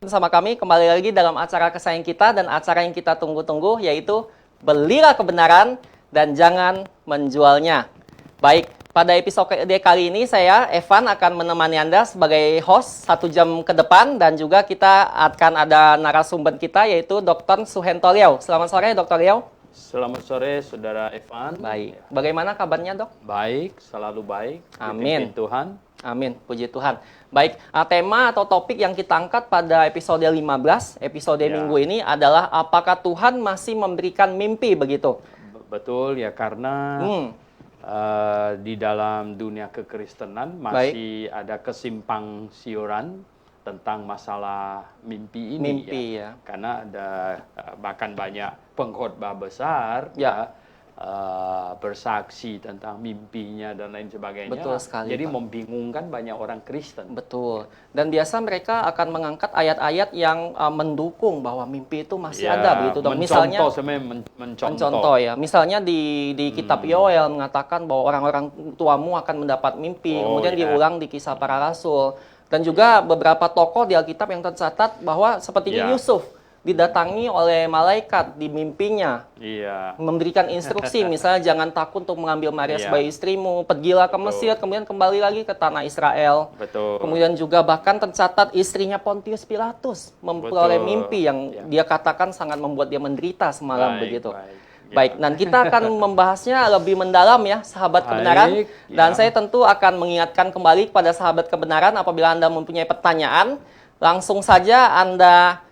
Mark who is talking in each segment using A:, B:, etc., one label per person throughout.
A: Bersama kami kembali lagi dalam acara kesayangan kita dan acara yang kita tunggu-tunggu, yaitu Belilah Kebenaran dan Jangan Menjualnya. Baik, pada episode kali ini saya, Evan, akan menemani Anda sebagai host 1 jam ke depan, dan juga kita akan ada narasumber kita, yaitu Dr. Suhento Liau. Selamat sore, Dr. Liau.
B: Selamat sore, Saudara Evan.
A: Baik, bagaimana kabarnya, Dok?
B: Baik, selalu baik.
A: Amin.
B: Dipimpin Tuhan.
A: Amin, puji Tuhan. Baik, tema atau topik yang kita angkat pada episode 15, episode minggu ini adalah apakah Tuhan masih memberikan mimpi, begitu?
B: Betul ya, karena di dalam dunia kekristenan masih ada kesimpang siuran tentang masalah mimpi ini.
A: Ya.
B: Karena ada bahkan banyak pengkhotbah besar ya. Bersaksi tentang mimpinya dan lain sebagainya.
A: Betul sekali,
B: jadi
A: Pak.
B: Membingungkan banyak orang Kristen.
A: Betul. Dan biasa mereka akan mengangkat ayat-ayat yang mendukung bahwa mimpi itu masih ada, begitu, Dok. Misalnya mencontoh ya. Misalnya di kitab Yoel mengatakan bahwa orang-orang tuamu akan mendapat mimpi. Kemudian diulang di Kisah Para Rasul. Dan juga beberapa tokoh di Alkitab yang tercatat bahwa seperti Yusuf didatangi oleh malaikat di mimpinya, memberikan instruksi, misalnya jangan takut untuk mengambil Maria sebagai istrimu, pergilah ke Mesir, kemudian kembali lagi ke tanah Israel. Kemudian juga bahkan tercatat istrinya Pontius Pilatus memperoleh mimpi yang dia katakan sangat membuat dia menderita semalam, begitu. Baik, dan kita akan membahasnya lebih mendalam ya, sahabat kebenaran. Dan saya tentu akan mengingatkan kembali kepada sahabat kebenaran, apabila Anda mempunyai pertanyaan, langsung saja Anda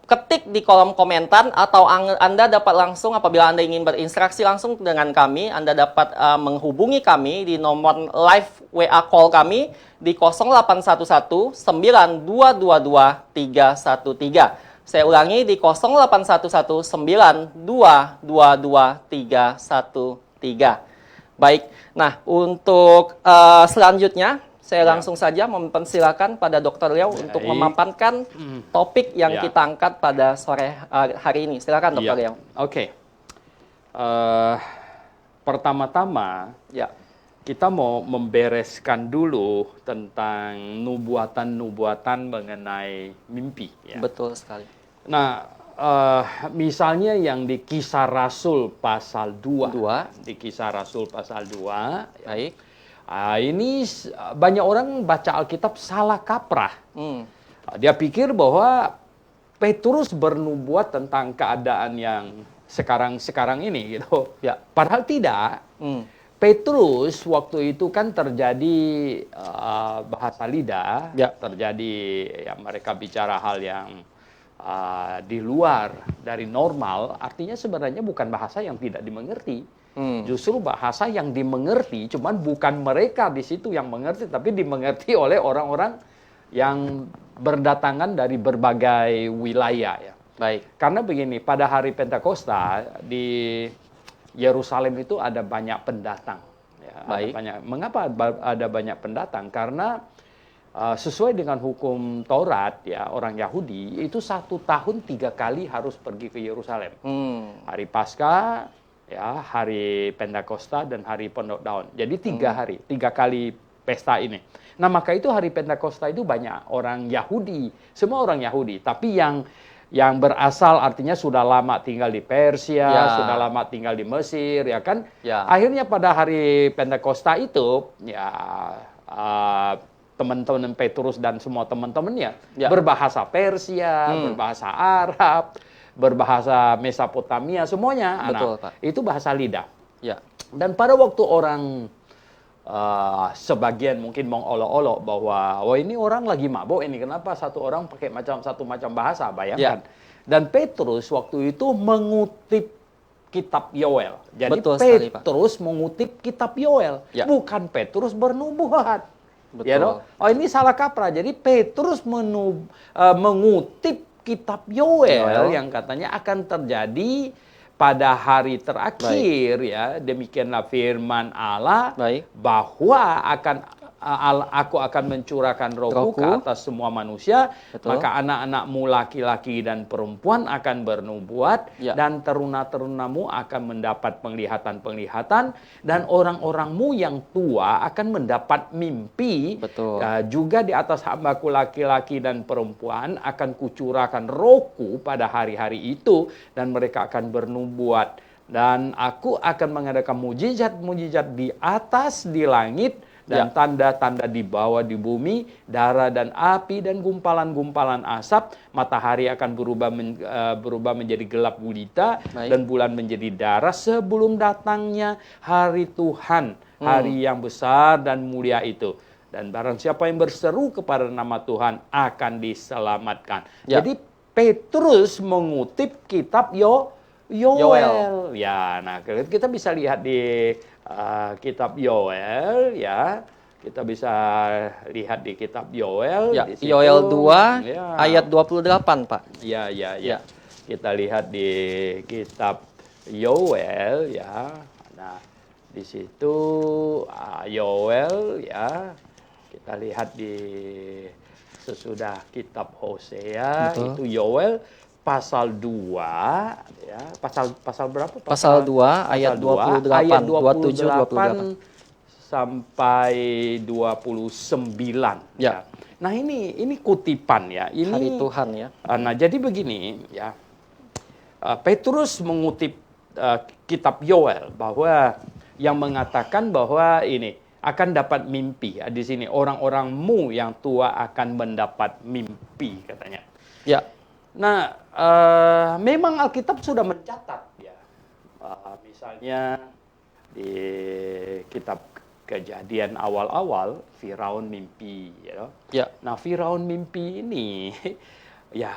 A: ketik di kolom komentar, atau Anda dapat langsung, apabila Anda ingin berinteraksi langsung dengan kami, Anda dapat menghubungi kami di nomor live WA call kami di 0811 9222 313. Saya ulangi di 0811 9222 313. Baik, nah untuk selanjutnya saya langsung saja mempersilakan pada Dr. Liau untuk memaparkan topik yang kita angkat pada sore hari ini. Silakan, Dr. Liau.
B: Oke. Pertama-tama kita mau membereskan dulu tentang nubuatan-nubuatan mengenai mimpi. Ya.
A: Betul sekali.
B: Nah, misalnya yang di Kisah Rasul pasal 2. Di Kisah Rasul pasal 2.
A: Baik.
B: Ini banyak orang baca Alkitab salah kaprah. Dia pikir bahwa Petrus bernubuat tentang keadaan yang sekarang ini gitu. Padahal tidak. Petrus waktu itu kan terjadi bahasa lidah, terjadi mereka bicara hal yang di luar dari normal, artinya sebenarnya bukan bahasa yang tidak dimengerti. Justru bahasa yang dimengerti, cuman bukan mereka di situ yang mengerti, tapi dimengerti oleh orang-orang yang berdatangan dari berbagai wilayah ya.
A: Baik.
B: Karena begini, pada hari Pentakosta di Yerusalem itu ada banyak pendatang. Ya, mengapa ada banyak pendatang? Karena sesuai dengan hukum Taurat ya, orang Yahudi itu 1 tahun 3 kali harus pergi ke Yerusalem. Hari Paskah, ya, hari Pentakosta dan hari Pondok Daun. Jadi 3 hari, 3 kali pesta ini. Nah, maka itu hari Pentakosta itu banyak orang Yahudi, semua orang Yahudi, tapi yang berasal artinya sudah lama tinggal di Persia, sudah lama tinggal di Mesir, ya kan? Akhirnya pada hari Pentakosta itu, ya teman-teman Petrus dan semua teman-temannya berbahasa Persia, berbahasa Arab, berbahasa Mesopotamia, semuanya.
A: Betul, Pak.
B: Itu bahasa lidah. Dan pada waktu orang sebagian mungkin mengolok-olok bahwa ini orang lagi mabuk ini, kenapa satu orang pakai satu macam bahasa, bayangkan. Dan Petrus waktu itu mengutip kitab Yoel. Jadi Petrus mengutip kitab Yoel, bukan Petrus bernubuat. Ini salah kaprah. Jadi Petrus mengutip kitab Yoel yang katanya akan terjadi pada hari terakhir. Ya, demikianlah firman Allah bahwa akan aku akan mencurahkan rohku ke atas semua manusia, maka anak-anakmu laki-laki dan perempuan akan bernubuat, dan teruna-terunamu akan mendapat penglihatan-penglihatan, dan orang-orangmu yang tua akan mendapat mimpi. Juga di atas hambaku laki-laki dan perempuan akan kucurahkan rohku pada hari-hari itu, dan mereka akan bernubuat. Dan aku akan mengadakan mujizat-mujizat di atas di langit, dan tanda-tanda di bawah di bumi, darah dan api dan gumpalan-gumpalan asap. Matahari akan berubah menjadi gelap gulita, dan bulan menjadi darah sebelum datangnya hari Tuhan, hari yang besar dan mulia itu. Dan barang siapa yang berseru kepada nama Tuhan akan diselamatkan. Jadi Petrus mengutip kitab Yoel. Ya, nah kita bisa lihat di kitab Yoel, ya. Kita bisa lihat di kitab Yoel.
A: Ya,
B: di situ,
A: Yoel 2 ayat 28, Pak.
B: Ya. Kita lihat di kitab Yoel, ya. Nah, di situ Yoel, ya. Kita lihat di sesudah kitab Hosea, itu Yoel pasal 2, ya. Pasal berapa?
A: Pasal 2 ayat 28,
B: ayat
A: 27 28
B: sampai 29. Ya. Nah, ini kutipan, ya. Ini
A: hari Tuhan, ya.
B: Nah, jadi begini, ya. Petrus mengutip kitab Yoel bahwa yang mengatakan bahwa ini akan dapat mimpi. Di sini orang-orangmu yang tua akan mendapat mimpi, katanya.
A: Ya.
B: Nah, memang Alkitab sudah mencatat, ya. Misalnya di kitab Kejadian awal-awal, Firaun mimpi, ya. Nah, Firaun mimpi ini, ya,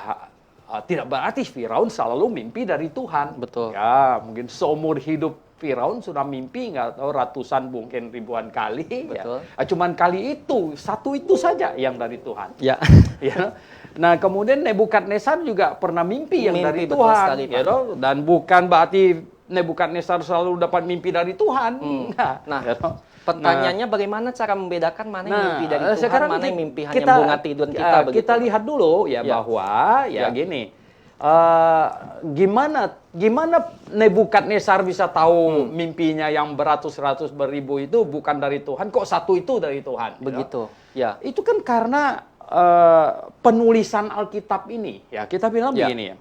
B: tidak berarti Firaun selalu mimpi dari Tuhan. Ya, mungkin seumur hidup Firaun sudah mimpi, nggak tahu ratusan, mungkin ribuan kali. Ya. Cuman kali itu, satu itu saja yang dari Tuhan.
A: Ya.
B: Ya. Nah, kemudian Nebukadnezar juga pernah mimpi yang dari Tuhan.
A: Sekali,
B: ya, dan bukan berarti Nebukadnezar selalu dapat mimpi dari Tuhan.
A: Nah, pertanyaannya bagaimana cara membedakan mana yang mimpi dari Tuhan, mana yang mimpi hanya bunga tidur kita.
B: Kita lihat dulu, ya, bahwa gini. Gimana Nebukadnezar bisa tahu mimpinya yang beratus-ratus beribu itu bukan dari Tuhan, kok satu itu dari Tuhan?
A: Begitu. Ya.
B: Itu kan karena penulisan Alkitab ini, ya. Kita bilang begini, ya.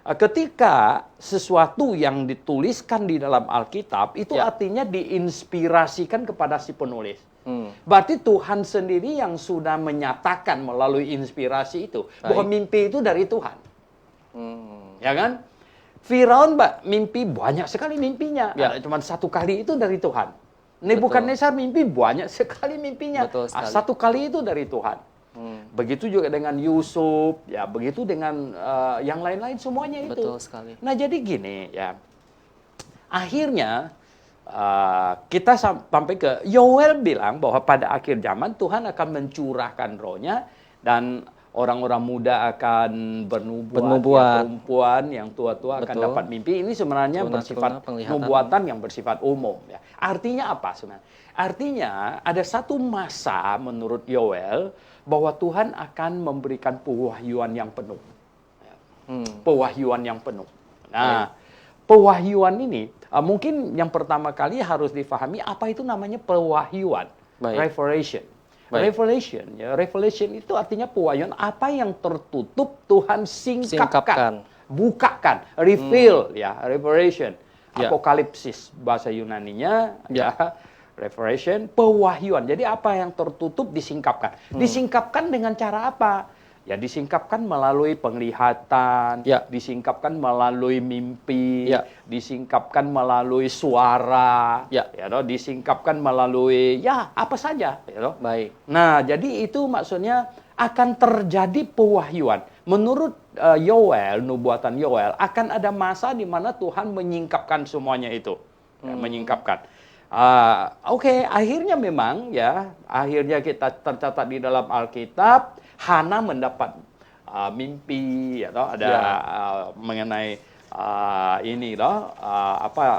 B: Ketika sesuatu yang dituliskan di dalam Alkitab itu artinya diinspirasikan kepada si penulis. Berarti Tuhan sendiri yang sudah menyatakan melalui inspirasi itu bahwa mimpi itu dari Tuhan. Ya kan? Firaun mimpi banyak sekali mimpinya. Cuma satu kali itu dari Tuhan. Nebukadnezar mimpi banyak sekali mimpinya. Satu kali itu dari Tuhan. Begitu juga dengan Yusuf, ya, begitu dengan yang lain-lain semuanya itu.
A: Betul sekali.
B: Nah, jadi gini, ya. Akhirnya kita sampai ke Yoel bilang bahwa pada akhir zaman Tuhan akan mencurahkan rohnya, dan orang-orang muda akan bernubuat. Perempuan yang tua-tua akan dapat mimpi. Ini sebenarnya bersifat nubuatan yang bersifat umum, ya. Artinya apa sebenarnya? Artinya ada satu masa menurut Yoel bahwa Tuhan akan memberikan pewahyuan yang penuh. Pewahyuan yang penuh. Nah, pewahyuan ini mungkin yang pertama kali harus difahami apa itu namanya pewahyuan. Revelation. Revelation, ya. Revelation itu artinya pewahyuan, apa yang tertutup Tuhan singkapkan. Bukakan, reveal, ya, revelation. Apokalipsis bahasa Yunaninya, ya. Revelation, pewahyuan. Jadi apa yang tertutup disingkapkan. Disingkapkan dengan cara apa? Ya, disingkapkan melalui penglihatan, disingkapkan melalui mimpi, disingkapkan melalui suara, disingkapkan melalui apa saja.
A: Baik.
B: Nah, jadi itu maksudnya akan terjadi pewahyuan. Menurut Yoel, nubuatan Yoel, akan ada masa di mana Tuhan menyingkapkan semuanya itu. Menyingkapkan. Akhirnya memang, ya, akhirnya kita tercatat di dalam Alkitab, Hana mendapat mimpi, atau ada mengenai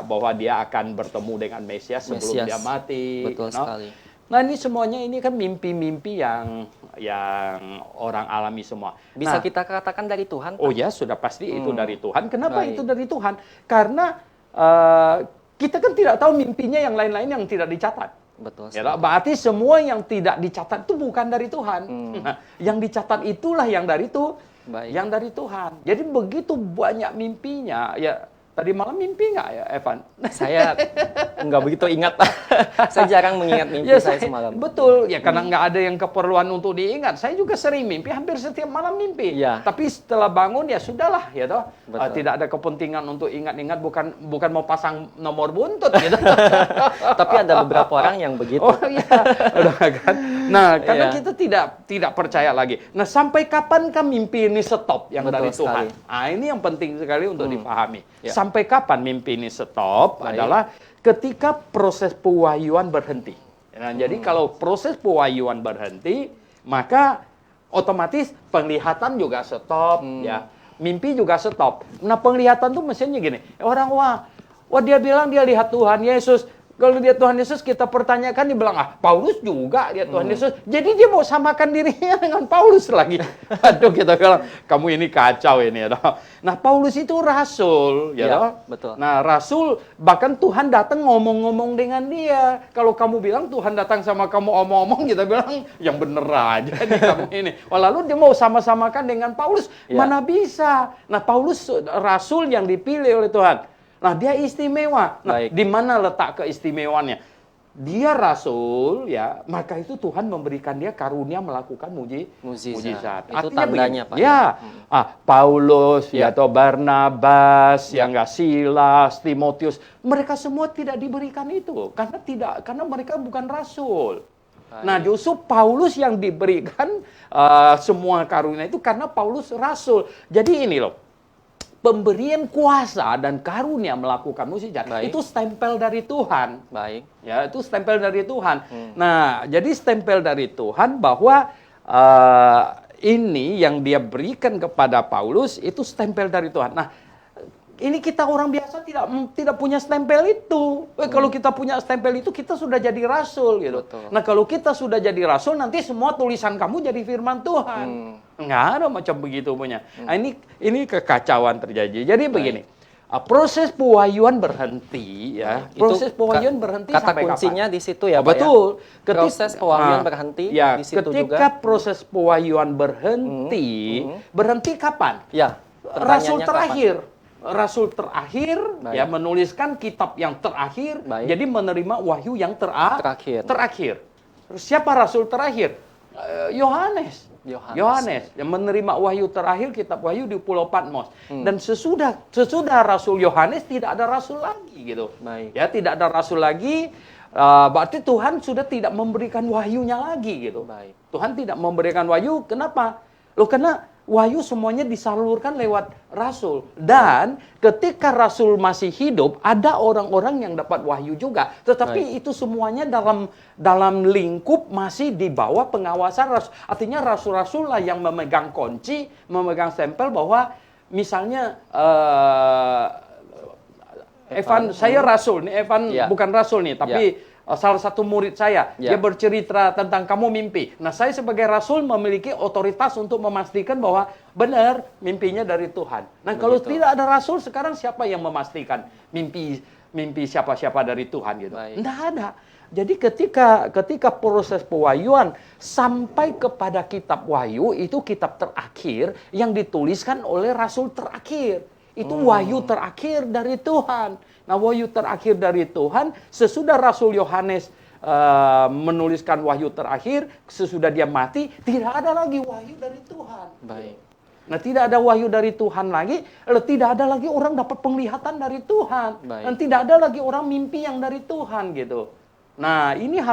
B: bahwa dia akan bertemu dengan Mesias sebelum dia mati.
A: Betul sekali.
B: Nah, ini semuanya ini kan mimpi-mimpi yang orang alami semua.
A: Bisa
B: Nah,
A: kita katakan dari Tuhan, Pak?
B: oh ya, sudah pasti itu dari Tuhan. Kenapa
A: Baik.
B: itu dari Tuhan? Karena kita kan tidak tahu mimpinya yang lain-lain yang tidak dicatat.
A: Betul.
B: Ya, berarti semua yang tidak dicatat itu bukan dari Tuhan. Nah, yang dicatat itulah yang dari
A: Baik.
B: yang dari Tuhan. Jadi begitu banyak mimpinya. Ya, tadi malam mimpi nggak ya, Evan?
A: Saya nggak begitu ingat. Saya jarang mengingat mimpi
B: Ya,
A: saya semalam.
B: betul, ya karena nggak ada yang keperluan untuk diingat. Saya juga sering mimpi, hampir setiap malam mimpi.
A: Ya.
B: Tapi setelah bangun ya sudahlah, ya toh.
A: Betul.
B: Tidak ada kepentingan untuk ingat-ingat, bukan mau pasang nomor buntut gitu.
A: Tapi ada beberapa orang yang begitu.
B: Oh iya, udah kan. Nah, karena
A: Iya.
B: kita tidak percaya lagi. Nah, sampai kapankah mimpi ini stop yang
A: Betul
B: dari Tuhan?
A: sekali.
B: Nah, ini yang penting sekali untuk dipahami.
A: Ya.
B: Sampai kapan mimpi ini stop
A: Baik.
B: adalah ketika proses pewahyuan berhenti. Nah, jadi kalau proses pewahyuan berhenti, maka otomatis penglihatan juga stop, ya. Mimpi juga stop. Nah, penglihatan tuh mestinya gini. Orang wah dia bilang dia lihat Tuhan Yesus. Kalau lihat Tuhan Yesus kita pertanyakan, dia bilang, Paulus juga lihat Tuhan Yesus. Jadi dia mau samakan dirinya dengan Paulus lagi. Aduh, kita bilang, kamu ini kacau ini. Ya. Nah, Paulus itu rasul. Ya,
A: Ya,
B: toh?
A: betul.
B: Nah, rasul, bahkan Tuhan datang ngomong-ngomong dengan dia. Kalau kamu bilang Tuhan datang sama kamu omong-omong, kita bilang, yang bener aja nih kamu ini. Oh, lalu dia mau sama-samakan dengan Paulus.
A: Ya.
B: Mana bisa? Nah, Paulus rasul yang dipilih oleh Tuhan. Nah, dia istimewa. Nah,
A: Baik.
B: di mana letak keistimewaannya? Dia rasul, ya, maka itu Tuhan memberikan dia karunia melakukan mujizat.
A: Itu
B: Artinya
A: tandanya,
B: begini,
A: Pak.
B: ya, Paulus,
A: Ya.
B: atau Barnabas, Silas, Timotius, mereka semua tidak diberikan itu karena mereka bukan rasul. Nah, justru Paulus yang diberikan semua karunia itu karena Paulus rasul. Jadi ini loh. Pemberian kuasa dan karunia melakukan mujizat itu stempel dari Tuhan.
A: Baik.
B: Ya, itu stempel dari Tuhan. Nah, jadi stempel dari Tuhan bahwa ini yang dia berikan kepada Paulus itu stempel dari Tuhan. Nah, ini kita orang biasa tidak punya stempel itu. Kalau kita punya stempel itu, kita sudah jadi rasul gitu.
A: Betul.
B: Nah, kalau kita sudah jadi rasul, nanti semua tulisan kamu jadi firman Tuhan. Nggak ada macam begitu punya. Nah, ini kekacauan terjadi. Jadi begini, proses pewahyuan berhenti, ya. Proses pewahyuan berhenti
A: kata
B: sampai
A: kuncinya
B: kapan?
A: di situ ya, Pak.
B: Betul.
A: Proses pewahyuan berhenti
B: ya,
A: di situ
B: ketika
A: juga.
B: proses pewahyuan berhenti, berhenti kapan?
A: Ya.
B: Rasul
A: pertanyaannya
B: terakhir. Rasul terakhir
A: Baik.
B: ya menuliskan kitab yang terakhir,
A: Baik.
B: jadi menerima wahyu yang
A: Terakhir.
B: Siapa rasul terakhir? Yohanes
A: Yohanes.
B: yang menerima wahyu terakhir, kitab wahyu di Pulau Patmos. Dan sesudah Rasul Yohanes tidak ada rasul lagi gitu.
A: Baik.
B: Ya, tidak ada rasul lagi. Berarti Tuhan sudah tidak memberikan wahyunya lagi gitu.
A: Baik.
B: Tuhan tidak memberikan wahyu. Kenapa? Loh, karena wahyu semuanya disalurkan lewat rasul. Dan ketika rasul masih hidup, ada orang-orang yang dapat wahyu juga. Tetapi itu semuanya dalam lingkup masih di bawah pengawasan rasul. Artinya rasul-rasul lah yang memegang kunci, memegang stempel bahwa misalnya Evan, saya rasul nih, Evan bukan rasul nih, tapi salah satu murid saya, dia bercerita tentang kamu mimpi. Nah, saya sebagai rasul memiliki otoritas untuk memastikan bahwa benar mimpinya dari Tuhan. Nah, kalau tidak ada rasul, sekarang siapa yang memastikan mimpi siapa-siapa dari Tuhan gitu? Tidak ada. Jadi ketika proses pewahyuan sampai kepada kitab wahyu, itu kitab terakhir yang dituliskan oleh rasul terakhir. Itu wahyu terakhir dari Tuhan. Nah, wahyu terakhir dari Tuhan, sesudah Rasul Yohanes menuliskan wahyu terakhir, sesudah dia mati, tidak ada lagi wahyu dari Tuhan.
A: Baik.
B: Nah, tidak ada wahyu dari Tuhan lagi, tidak ada lagi orang dapat penglihatan dari Tuhan.
A: Baik.
B: Dan tidak ada lagi orang mimpi yang dari Tuhan gitu. Nah, ini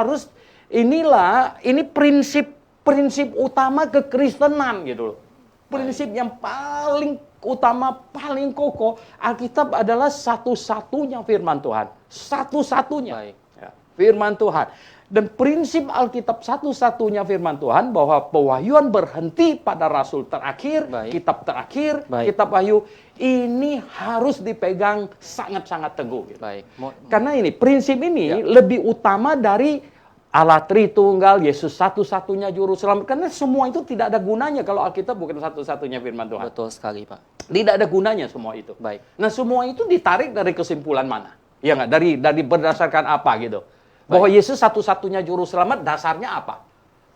B: prinsip utama kekristenan gitu loh. Prinsip yang paling utama, paling kokoh, Alkitab adalah satu-satunya firman Tuhan. Satu-satunya.
A: Baik.
B: Ya, firman Tuhan. Dan prinsip Alkitab satu-satunya firman Tuhan bahwa pewahyuan berhenti pada rasul terakhir, kitab terakhir, kitab wahyu, ini harus dipegang sangat-sangat teguh. Gitu.
A: Baik.
B: Karena ini, prinsip ini lebih utama dari Allah Tritunggal, Yesus satu-satunya juru selamat. Karena semua itu tidak ada gunanya kalau Alkitab bukan satu-satunya firman Tuhan.
A: Betul sekali, Pak.
B: Tidak ada gunanya semua itu.
A: Baik.
B: Nah, semua itu ditarik dari kesimpulan mana? Ya nggak? Dari berdasarkan apa gitu? Bahwa Yesus satu-satunya juru selamat, dasarnya apa?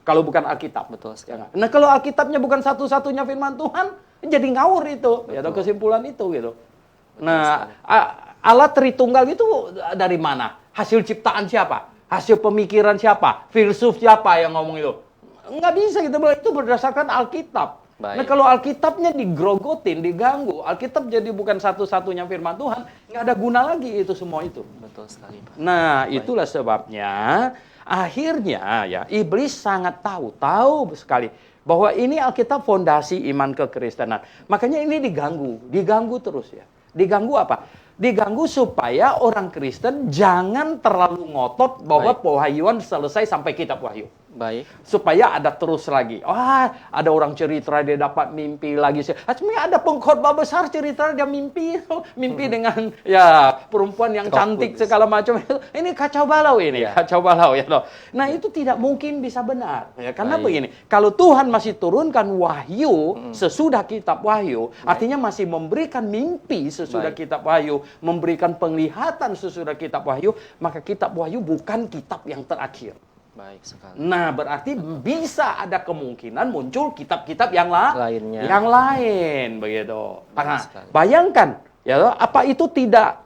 B: Kalau bukan Alkitab.
A: Betul sekali.
B: Ya, nah, kalau Alkitabnya bukan satu-satunya firman Tuhan, jadi ngawur itu. Ya, ada kesimpulan itu gitu. Nah, Allah Tritunggal itu dari mana? Hasil ciptaan siapa? Hasil pemikiran siapa? Filsuf siapa yang ngomong itu? Nggak bisa gitu. Itu berdasarkan Alkitab.
A: Baik.
B: Nah, kalau Alkitabnya digrogotin, diganggu, Alkitab jadi bukan satu-satunya firman Tuhan, nggak ada guna lagi itu semua itu.
A: Betul sekali, Pak.
B: Nah, itulah sebabnya akhirnya ya iblis sangat tahu sekali bahwa ini Alkitab fondasi iman kekristenan. Makanya ini diganggu terus ya. Diganggu apa? Diganggu supaya orang Kristen jangan terlalu ngotot bahwa pewahyuan selesai sampai kitab Wahyu.
A: Baik.
B: Supaya ada terus lagi. Ada orang cerita dia dapat mimpi lagi. Sebenarnya ada pengkhotbah besar cerita dia mimpi. Mimpi dengan ya perempuan yang cantik segala macam. Ini kacau balau ini. Ya. Kacau balau ya. Nah itu tidak mungkin bisa benar. Ya, karena begini. Kalau Tuhan masih turunkan wahyu sesudah kitab Wahyu. Artinya masih memberikan mimpi sesudah kitab Wahyu. Memberikan penglihatan sesudah kitab Wahyu. Maka kitab Wahyu bukan kitab yang terakhir.
A: Baik sekali.
B: Nah, berarti bisa ada kemungkinan muncul kitab-kitab yang
A: lainnya.
B: Yang lain begitu. Nah, bayangkan ya, apa itu tidak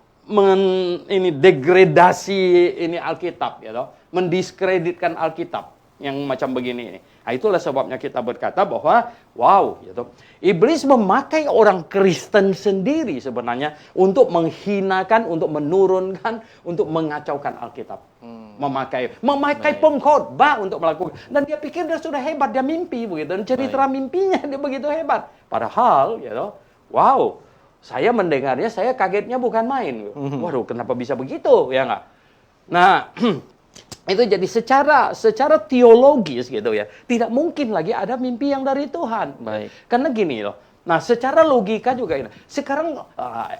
B: ini degradasi ini Alkitab ya, mendiskreditkan Alkitab yang macam begini ini. Nah, itulah sebabnya kita berkata bahwa wow, gitu. Iblis memakai orang Kristen sendiri sebenarnya untuk menghinakan, untuk menurunkan, untuk mengacaukan Alkitab. Memakai pengkhotbah untuk melakukan, dan dia pikir dia sudah hebat, dia mimpi begitu, dan cerita mimpinya dia begitu hebat. Padahal, wow, saya mendengarnya, saya kagetnya bukan main. Waduh, kenapa bisa begitu, ya nggak? Nah, itu jadi secara teologis gitu ya, tidak mungkin lagi ada mimpi yang dari Tuhan.
A: Baik.
B: Karena gini loh. Nah, secara logika juga ini. Sekarang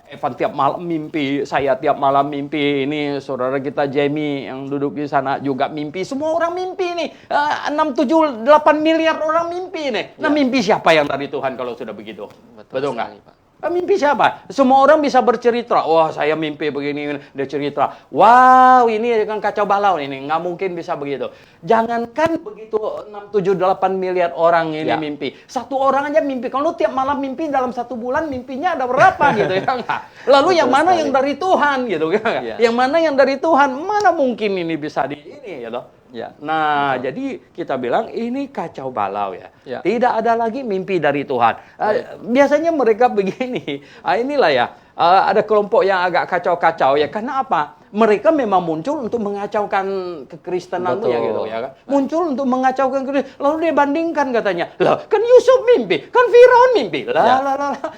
B: Evan tiap malam mimpi, saya tiap malam mimpi, ini saudara kita Jamie yang duduk di sana juga mimpi. Semua orang mimpi nih. 6, 7, 8 miliar orang mimpi nih. Nah, mimpi siapa yang dari Tuhan kalau sudah begitu? Betul nggak? Mimpi siapa? Semua orang bisa bercerita. Wah, saya mimpi begini. Dia cerita. Wow, ini kan kacau balau ini. Nggak mungkin bisa begitu. Jangankan begitu 6, 7, 8 miliar orang ini mimpi. Satu orang aja mimpi. Kalau tiap malam mimpi dalam 1 bulan mimpinya ada berapa gitu ya nggak? Lalu yang mana yang dari Tuhan gitu ya? Yang mana yang dari Tuhan? Mana mungkin ini bisa di ini gitu? Ya. Nah, jadi kita bilang ini kacau balau ya. Tidak ada lagi mimpi dari Tuhan. Biasanya mereka begini. Inilah ya. Ada kelompok yang agak kacau-kacau ya. Karena apa? Mereka memang muncul untuk mengacaukan kekristenan ya gitu ya kan. Muncul untuk mengacaukan Kristen. Lalu dia bandingkan katanya. Lah, kan Yusuf mimpi, kan Firaun mimpi.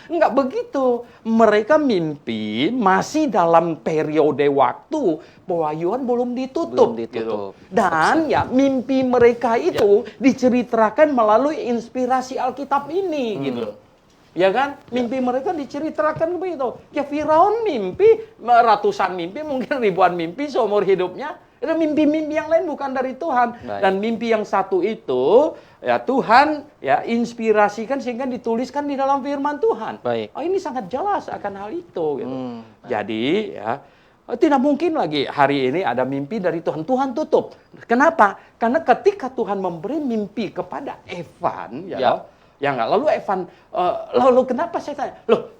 B: Enggak begitu. Mereka mimpi masih dalam periode waktu pewahyuan belum ditutup. Gitu. Dan ya mimpi mereka itu diceritakan melalui inspirasi Alkitab ini gitu. Ya kan? Mimpi mereka diceritakan begitu. Ya Firaun mimpi, ratusan mimpi, mungkin ribuan mimpi seumur hidupnya. Ada mimpi-mimpi yang lain bukan dari Tuhan. Dan mimpi yang satu itu, ya Tuhan ya inspirasikan sehingga dituliskan di dalam firman Tuhan. Ini sangat jelas akan hal itu. Gitu. Jadi ya, tidak mungkin lagi hari ini ada mimpi dari Tuhan. Tuhan tutup. Kenapa? Karena ketika Tuhan memberi mimpi kepada Evan, ya enggak. Lalu Evan, lalu kenapa saya tanya? Loh,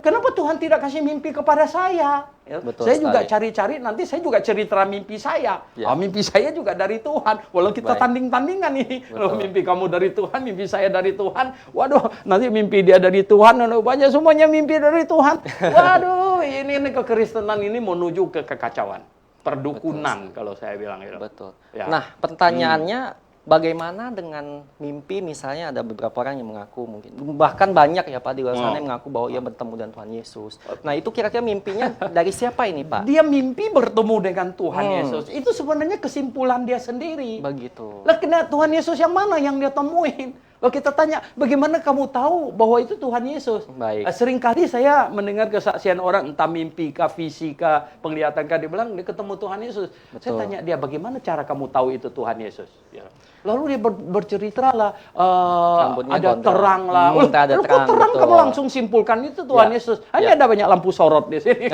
B: kenapa Tuhan tidak kasih mimpi kepada saya? Ya, saya juga cari-cari, nanti saya juga cerita mimpi saya. Mimpi saya juga dari Tuhan. Walau kita tanding-tandingan ini. Loh, mimpi kamu dari Tuhan, mimpi saya dari Tuhan. Waduh, nanti mimpi dia dari Tuhan. Banyak semuanya mimpi dari Tuhan. Waduh, ini kekristenan ini menuju ke kekacauan. Perdukunan kalau saya bilang itu.
A: Betul. Ya. Nah, pertanyaannya, bagaimana dengan mimpi, misalnya ada beberapa orang yang mengaku mungkin, bahkan banyak ya Pak di luar sana yang mengaku bahwa ia bertemu dengan Tuhan Yesus. Nah itu kira-kira mimpinya dari siapa ini Pak?
B: Dia mimpi bertemu dengan Tuhan Yesus. Itu sebenarnya kesimpulan dia sendiri.
A: Begitu.
B: Lah kena Tuhan Yesus yang mana yang dia temuin? Kalau kita tanya, bagaimana kamu tahu bahwa itu Tuhan Yesus?
A: Baik.
B: Seringkali saya mendengar kesaksian orang, entah mimpi kah, visi kah, penglihatan kah, dia bilang dia ketemu Tuhan Yesus.
A: Betul.
B: Saya tanya dia, bagaimana cara kamu tahu itu Tuhan Yesus? Ya. Lalu dia bercerita lah,
A: Rambutnya
B: ada
A: gondrong.
B: terang lah.
A: Ada
B: Lalu kok terang
A: betul.
B: kamu langsung simpulkan itu Tuhan Yesus. Hanya ada banyak lampu sorot di sini.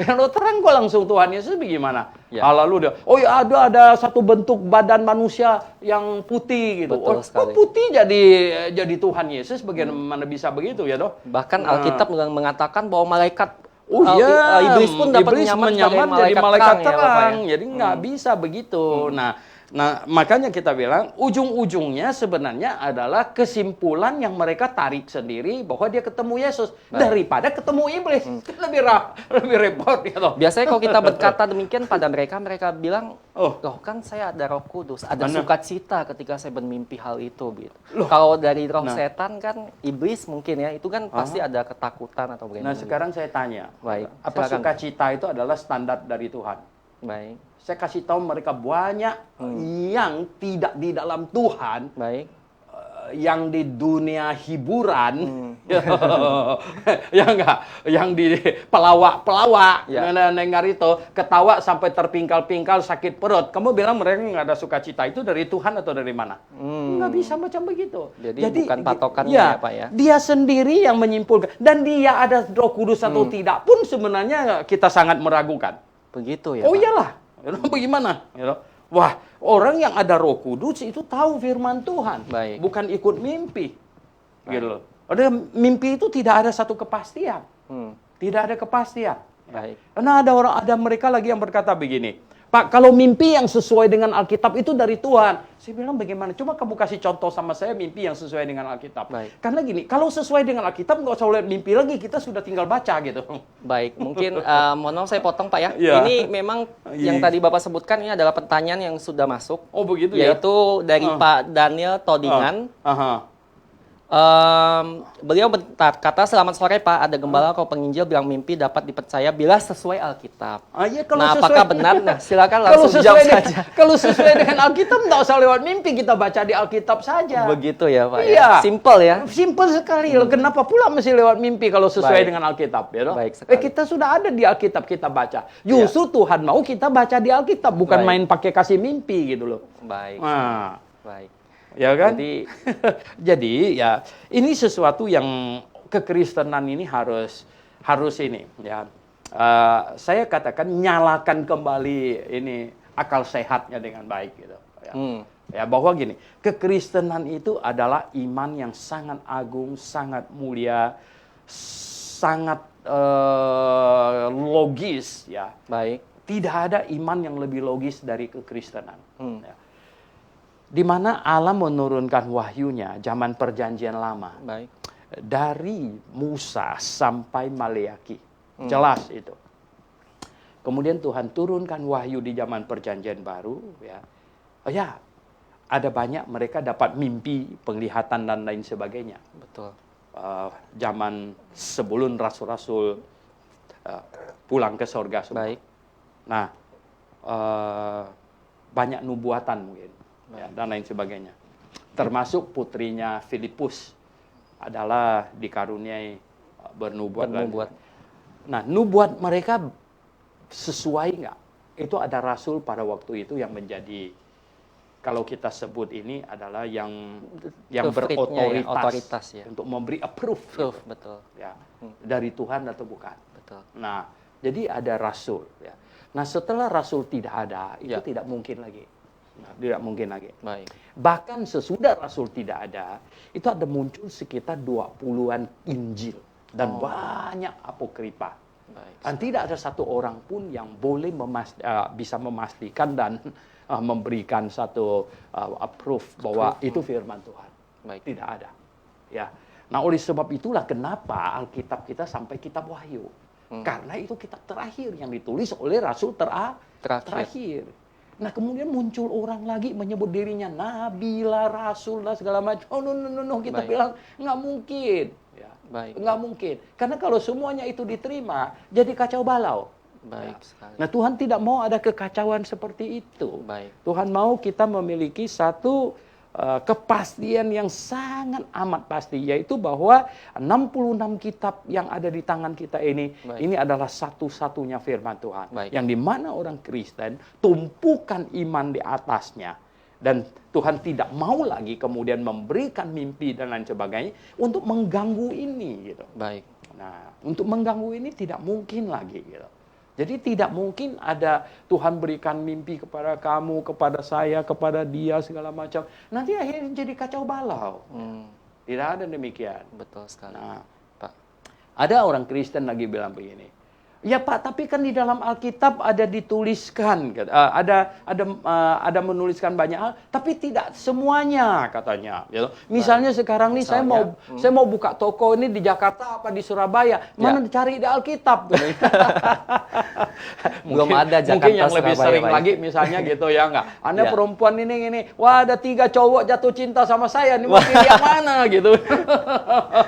B: Kalau terang kok langsung Tuhan Yesus bagaimana?
A: Ya.
B: Lalu dia, oh ya ada satu bentuk badan manusia yang putih gitu.
A: Betul sekali.
B: Putih jadi Tuhan Yesus, bagaimana bisa begitu ya toh?
A: Bahkan Alkitab mengatakan bahwa malaikat
B: Iblis
A: pun dapat menyamar
B: jadi malaikat
A: terang,
B: terang.
A: ya, Bapak, ya?
B: Jadi nggak bisa begitu. Nah, makanya kita bilang ujung-ujungnya sebenarnya adalah kesimpulan yang mereka tarik sendiri bahwa dia ketemu Yesus daripada ketemu iblis. Lebih repot gitu.
A: Biasanya kalau kita berkata demikian pada mereka bilang, loh kan saya ada Roh Kudus, ada sukacita ketika saya bermimpi hal itu gitu. Kalau dari roh setan kan iblis mungkin ya, itu kan pasti ada ketakutan atau bagaimana.
B: Nah, sekarang saya tanya,
A: Baik,
B: apa sukacita itu adalah standar dari Tuhan?
A: Baik.
B: Saya kasih tahu mereka banyak yang tidak di dalam Tuhan,
A: Baik.
B: yang di dunia hiburan, ya enggak, yang di pelawak-pelawak, dengar itu, ketawa sampai terpingkal-pingkal, sakit perut. Kamu bilang mereka nggak ada sukacita, itu dari Tuhan atau dari mana? Nggak bisa macam begitu.
A: Jadi bukan patokannya ya Pak ya?
B: Dia sendiri yang menyimpulkan. Dan dia ada Roh Kudus atau tidak pun sebenarnya kita sangat meragukan.
A: Begitu ya
B: Oh
A: Pak?
B: iyalah. Bagaimana? Wah, orang yang ada Roh Kudus itu tahu firman Tuhan,
A: Baik.
B: bukan ikut mimpi. Gitu loh. Ada mimpi itu tidak ada satu kepastian. Tidak ada kepastian.
A: Baik.
B: Karena ada mereka lagi yang berkata begini, Pak, kalau mimpi yang sesuai dengan Alkitab itu dari Tuhan. Saya bilang bagaimana? Coba kamu kasih contoh sama saya mimpi yang sesuai dengan Alkitab.
A: Baik.
B: Karena gini, kalau sesuai dengan Alkitab nggak usah lihat mimpi lagi, kita sudah tinggal baca gitu.
A: Baik, mungkin mohon maaf saya potong Pak ya.
B: Ya.
A: Ini memang yang tadi Bapak sebutkan ini adalah pertanyaan yang sudah masuk.
B: Oh begitu ya?
A: Yaitu dari Pak Daniel Todingan. Beliau berkata, selamat sore Pak, ada gembala atau penginjil bilang mimpi dapat dipercaya bila sesuai Alkitab.
B: Ya, kalau
A: nah,
B: sesuai,
A: apakah benar? Nah, silakan langsung jawab saja.
B: Kalau sesuai dengan Alkitab, nggak usah lewat mimpi, kita baca di Alkitab saja.
A: Begitu ya Pak
B: Iya.
A: ya? Simple ya?
B: Simple sekali. Kenapa pula mesti lewat mimpi kalau sesuai dengan Alkitab? Ya,
A: Baik sekali.
B: Kita sudah ada di Alkitab, kita baca. Justru Tuhan mau kita baca di Alkitab, bukan main pakai kasih mimpi gitu loh.
A: Baik.
B: Nah.
A: Baik.
B: Ya kan? Jadi ya ini sesuatu yang kekristenan ini harus ini ya. Saya katakan nyalakan kembali ini akal sehatnya dengan baik gitu. Ya. Ya bahwa gini, kekristenan itu adalah iman yang sangat agung, sangat mulia, sangat logis ya.
A: Baik.
B: Tidak ada iman yang lebih logis dari kekristenan. Ya. Di mana Allah menurunkan wahyunya zaman perjanjian lama.
A: Baik.
B: Dari Musa sampai Maleaki. Jelas itu. Kemudian Tuhan turunkan wahyu di zaman perjanjian baru. Ya, ada banyak mereka dapat mimpi, penglihatan, dan lain sebagainya.
A: Betul.
B: Zaman sebelum rasul-rasul pulang ke sorga semua.
A: Baik.
B: Nah, banyak nubuatan mungkin. Ya, dan lain sebagainya. Termasuk putrinya Filipus adalah dikaruniai bernubuat. Nah, nubuat mereka sesuai nggak? Itu ada rasul pada waktu itu yang menjadi, kalau kita sebut ini adalah yang berotoritas
A: ya.
B: untuk memberi approve gitu.
A: Betul.
B: Ya, dari Tuhan atau bukan.
A: Betul.
B: Nah, jadi ada rasul. Ya. Nah, setelah rasul tidak ada, itu tidak mungkin lagi. Nah, tidak mungkin lagi.
A: Baik.
B: Bahkan sesudah Rasul tidak ada, itu ada muncul sekitar 20-an Injil. Dan banyak apokripa.
A: Baik.
B: Dan tidak ada satu orang pun yang boleh bisa memastikan dan memberikan satu approve bahwa itu firman Tuhan.
A: Baik.
B: Tidak ada. Ya. Nah, oleh sebab itulah kenapa Alkitab kita sampai kitab Wahyu. Karena itu kitab terakhir yang ditulis oleh Rasul terakhir. Nah, kemudian muncul orang lagi menyebut dirinya nabi lah, rasul lah, segala macam. Oh, no. Kita bilang nggak mungkin. Ya. Nggak mungkin. Karena kalau semuanya itu diterima, jadi kacau balau.
A: Baik sekali.
B: Nah, Tuhan tidak mau ada kekacauan seperti itu.
A: Baik.
B: Tuhan mau kita memiliki satu kepastian yang sangat amat pasti, yaitu bahwa 66 kitab yang ada di tangan kita ini adalah satu-satunya firman Tuhan. Yang dimana orang Kristen tumpukan iman di atasnya. Dan Tuhan tidak mau lagi kemudian memberikan mimpi dan lain sebagainya untuk mengganggu ini. Gitu. Nah, untuk mengganggu ini tidak mungkin lagi. Gitu. Jadi tidak mungkin ada Tuhan berikan mimpi kepada kamu, kepada saya, kepada dia, segala macam. Nanti akhirnya jadi kacau balau. Tidak ada demikian.
A: Betul sekali.
B: Nah, Pak, ada orang Kristen lagi bilang begini. Ya Pak, tapi kan di dalam Alkitab ada dituliskan, ada menuliskan banyak hal, tapi tidak semuanya katanya. Misalnya sekarang nih saya mau buka toko ini di Jakarta apa di Surabaya, mana cari di Alkitab?
A: Belum ada Jakarta.
B: Mungkin yang
A: Surabaya,
B: lebih sering lagi misalnya gitu ya nggak. Anda perempuan ini, wah ada 3 cowok jatuh cinta sama saya, nih mau pilih yang mana gitu.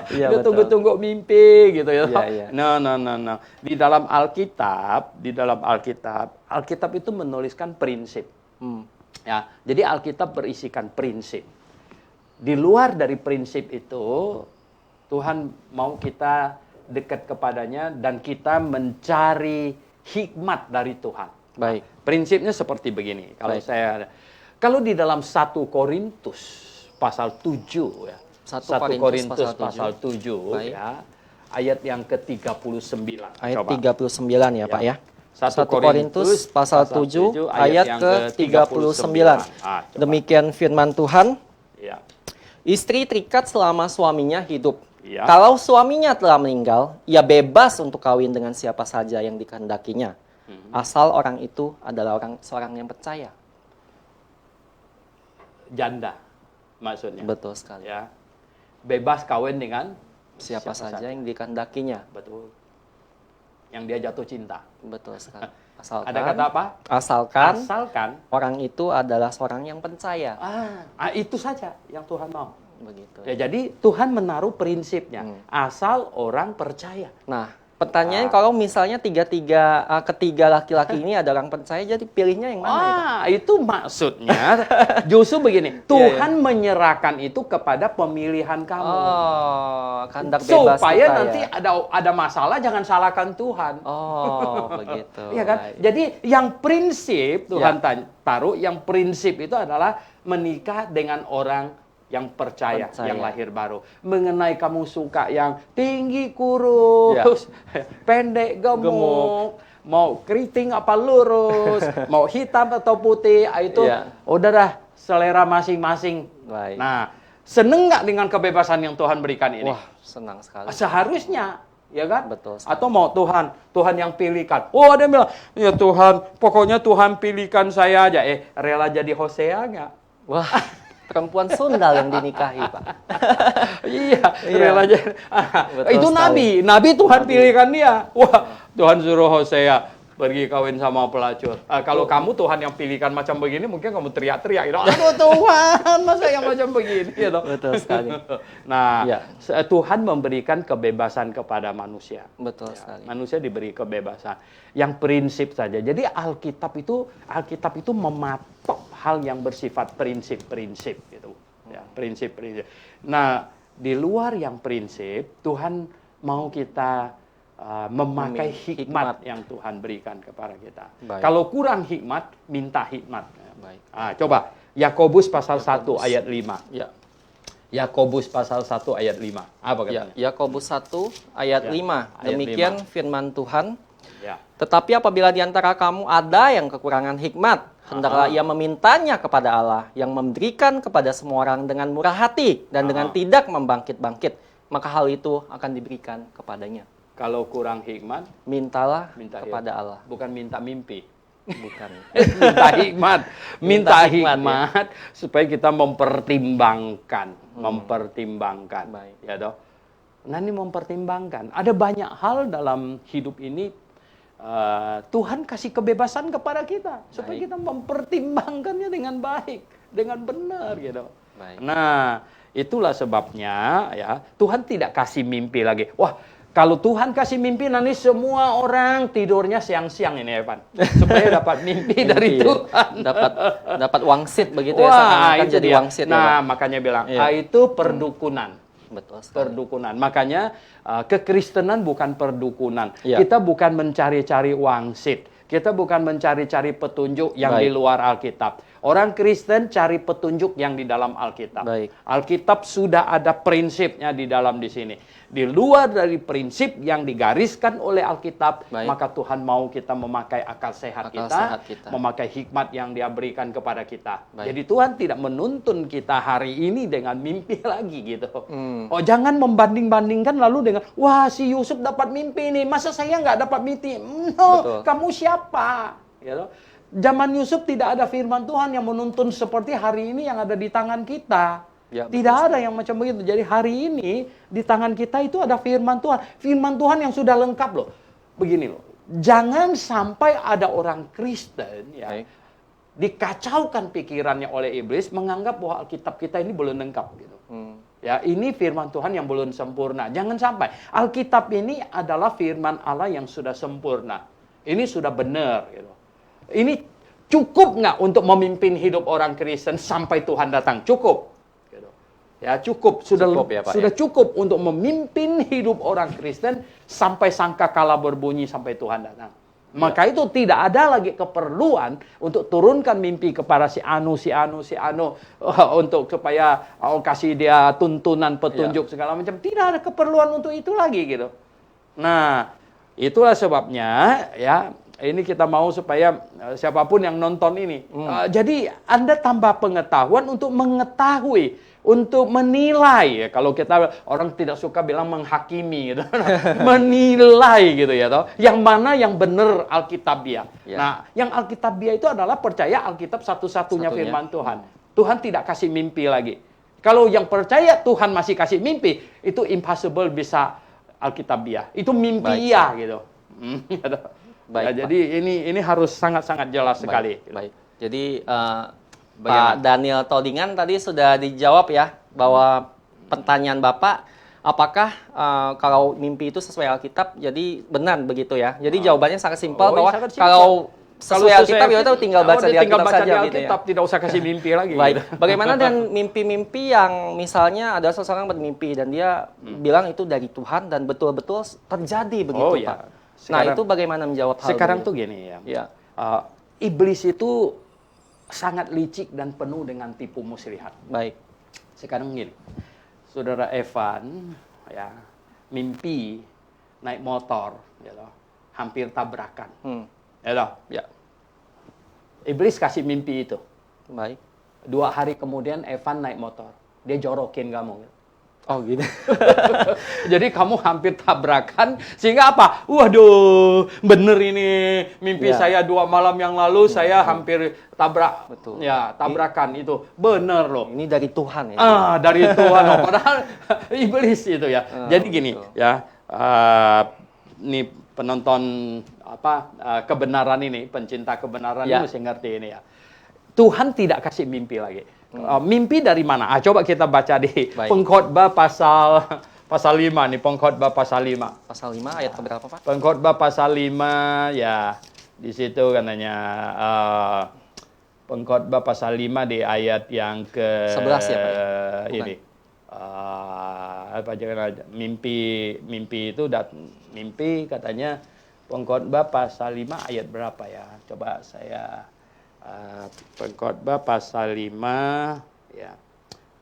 B: Dia tunggu-tunggu mimpi gitu ya. Nah. Di dalam Alkitab itu menuliskan prinsip. Ya, jadi Alkitab berisikan prinsip. Di luar dari prinsip itu, Tuhan mau kita dekat kepadanya dan kita mencari hikmat dari Tuhan.
A: Baik.
B: Prinsipnya seperti begini. Kalau di dalam 1 Korintus pasal 7 ya.
A: 1 Korintus pasal
B: 7 ya. Ayat yang ke-39.
A: Ayat 39 ya, Pak ya.
B: 1 Korintus
A: pasal 7 ayat ke-39. Demikian firman Tuhan.
B: Ya.
A: Istri terikat selama suaminya hidup. Ya. Kalau suaminya telah meninggal, ia bebas untuk kawin dengan siapa saja yang dikehendakinya. Asal orang itu adalah seorang yang percaya.
B: Janda maksudnya.
A: Betul sekali.
B: Ya. Bebas kawin dengan
A: siapa saja yang dikehendakinya.
B: Betul. Yang dia jatuh cinta.
A: Betul sekali. Asalkan,
B: ada kata apa?
A: Asalkan orang itu adalah seorang yang percaya.
B: Itu saja yang Tuhan mau.
A: Begitu.
B: Ya, jadi Tuhan menaruh prinsipnya. Asal orang percaya.
A: Nah, pertanyaannya kalau misalnya ketiga laki-laki ini ada orang percaya, jadi pilihnya yang mana?
B: Itu maksudnya justru begini. Tuhan menyerahkan itu kepada pemilihan kamu.
A: Kehendak bebas
B: supaya
A: kita,
B: nanti ada masalah jangan salahkan Tuhan.
A: Begitu.
B: Iya kan? Baik. Jadi yang prinsip Tuhan taruh, yang prinsip itu adalah menikah dengan orang yang percaya, yang lahir baru. Mengenai kamu suka yang tinggi kurus, pendek gemuk, mau keriting apa lurus, mau hitam atau putih, itu udah dah selera masing-masing. Nah, seneng nggak dengan kebebasan yang Tuhan berikan ini?
A: Wah, senang sekali.
B: Seharusnya, ya kan?
A: Betul sekali.
B: Atau mau Tuhan yang pilihkan. Ada yang bilang, ya Tuhan, pokoknya Tuhan pilihkan saya aja. Rela jadi Hosea nggak?
A: Wah. Perempuan sundal yang dinikahi, Pak.
B: Rela jadi. Itu sekali. Nabi Tuhan pilihkan dia. Wah, Tuhan suruh Hosea pergi kawin sama pelacur. Kalau kamu Tuhan yang pilihkan macam begini, mungkin kamu teriak-teriak. Aduh Tuhan, masa yang macam begini?
A: Betul sekali.
B: Nah, Tuhan memberikan kebebasan kepada manusia.
A: Betul sekali.
B: Manusia diberi kebebasan. Yang prinsip saja. Jadi Alkitab itu mematok hal yang bersifat prinsip-prinsip gitu. Ya, prinsip-prinsip. Nah, di luar yang prinsip, Tuhan mau kita memakai hikmat yang Tuhan berikan kepada kita. Baik. Kalau kurang hikmat, minta hikmat. Baik. Coba Yakobus pasal 1 ayat 5. Ya. Yakobus pasal 1 ayat 5. Apa katanya?
A: Yakobus 1 ayat 5. Demikian firman Tuhan.
B: Ya.
A: Tetapi apabila di antara kamu ada yang kekurangan hikmat, hendaklah ia memintanya kepada Allah yang memberikan kepada semua orang dengan murah hati dan dengan tidak membangkit-bangkit, maka hal itu akan diberikan kepadanya.
B: Kalau kurang hikmat,
A: minta kepada Allah.
B: Bukan minta mimpi.
A: Bukan.
B: Minta hikmat. Minta hikmat supaya kita mempertimbangkan. Baik. Ya toh. Nah, ini mempertimbangkan. Ada banyak hal dalam hidup ini Tuhan kasih kebebasan kepada kita supaya kita mempertimbangkannya dengan baik, dengan benar gitu. Baik. Nah, itulah sebabnya ya Tuhan tidak kasih mimpi lagi. Wah, Kalau Tuhan kasih mimpi, nanti semua orang tidurnya siang-siang ini, Evan. Supaya dapat mimpi dari Tuhan.
A: Dapat wangsit begitu ya, seakan-akan jadi wangsit.
B: Nah, makanya bilang, itu perdukunan.
A: Betul sekali.
B: Perdukunan. Makanya kekristenan bukan perdukunan.
A: Ya.
B: Kita bukan mencari-cari wangsit. Kita bukan mencari-cari petunjuk yang di luar Alkitab. Orang Kristen cari petunjuk yang di dalam Alkitab.
A: Baik.
B: Alkitab sudah ada prinsipnya di dalam di sini. Di luar dari prinsip yang digariskan oleh Alkitab, maka Tuhan mau kita memakai akal sehat kita, memakai hikmat yang Dia berikan kepada kita. Jadi Tuhan tidak menuntun kita hari ini dengan mimpi lagi gitu. Oh, jangan membanding-bandingkan lalu dengan, wah si Yusuf dapat mimpi nih, masa saya nggak dapat mimpi? No, kamu siapa? Gitu. Zaman Yusuf tidak ada firman Tuhan yang menuntun seperti hari ini yang ada di tangan kita. Ya, tidak ada yang macam begitu. Jadi hari ini di tangan kita itu ada firman Tuhan. Firman Tuhan yang sudah lengkap loh. Begini loh. Jangan sampai ada orang Kristen ya dikacaukan pikirannya oleh iblis menganggap bahwa Alkitab kita ini belum lengkap gitu. Ya, ini firman Tuhan yang belum sempurna. Jangan sampai. Alkitab ini adalah firman Allah yang sudah sempurna. Ini sudah benar gitu. Ini cukup nggak untuk memimpin hidup orang Kristen sampai Tuhan datang? Cukup. Ya, cukup. Sudah cukup untuk memimpin hidup orang Kristen sampai sangkakala berbunyi sampai Tuhan datang. Maka itu tidak ada lagi keperluan untuk turunkan mimpi kepada si anu untuk supaya kasih dia tuntunan petunjuk segala macam. Tidak ada keperluan untuk itu lagi gitu. Nah, itulah sebabnya ya ini kita mau supaya siapapun yang nonton ini. Jadi Anda tambah pengetahuan untuk mengetahui, untuk menilai. Ya, kalau kita orang tidak suka bilang menghakimi gitu. Menilai gitu ya toh. Yang mana yang benar Alkitabiah. Nah, yang Alkitabiah itu adalah percaya Alkitab satu-satunya firman Tuhan. Tuhan tidak kasih mimpi lagi. Kalau yang percaya Tuhan masih kasih mimpi, itu impossible bisa Alkitabiah. Itu mimpi gitu.
A: Baik,
B: ya, jadi ini harus sangat-sangat jelas sekali.
A: Baik. Jadi Pak Daniel Todingan tadi sudah dijawab ya bahwa pertanyaan Bapak, apakah kalau mimpi itu sesuai Alkitab, jadi benar begitu ya? Jadi jawabannya sangat simpel bahwa kalau sesuai Alkitab ya tinggal baca di Alkitab saja gitu ya.
B: Tidak usah kasih mimpi lagi.
A: Baik. Bagaimana dengan mimpi-mimpi yang misalnya ada seseorang bermimpi dan dia bilang itu dari Tuhan dan betul-betul terjadi begitu, Pak? Sekarang, itu bagaimana menjawab hal
B: sekarang tuh gini ya. Iblis itu sangat licik dan penuh dengan tipu muslihat.
A: Baik.
B: Sekarang gini, saudara Evan ya mimpi naik motor, gitu, hampir tabrakan, ya. Iblis kasih mimpi itu.
A: Baik.
B: 2 hari kemudian Evan naik motor, dia jorokin kamu. Gitu.
A: Oh gitu.
B: Jadi kamu hampir tabrakan sehingga apa? Waduh, bener ini mimpi saya 2 malam yang lalu saya hampir tabrak.
A: Betul.
B: Ya, tabrakan itu bener loh.
A: Ini dari Tuhan ya.
B: Dari Tuhan. Padahal iblis itu ya. Jadi gini ya. Nih penonton kebenaran ini, pencinta kebenaran ini mesti ngerti ini ya. Tuhan tidak kasih mimpi lagi. Mimpi dari mana? Coba kita baca di Pengkhotbah pasal 5 nih, Pengkhotbah pasal 5.
A: Pasal 5 ayat keberapa, Pak?
B: Pengkhotbah pasal 5 ya. Di situ katanya Pengkhotbah pasal 5 di ayat yang ke
A: 11 ya, Pak?
B: Ini. Mimpi itu mimpi katanya Pengkhotbah pasal 5 ayat berapa ya? Coba saya Pengkhotbah pasal 5 ya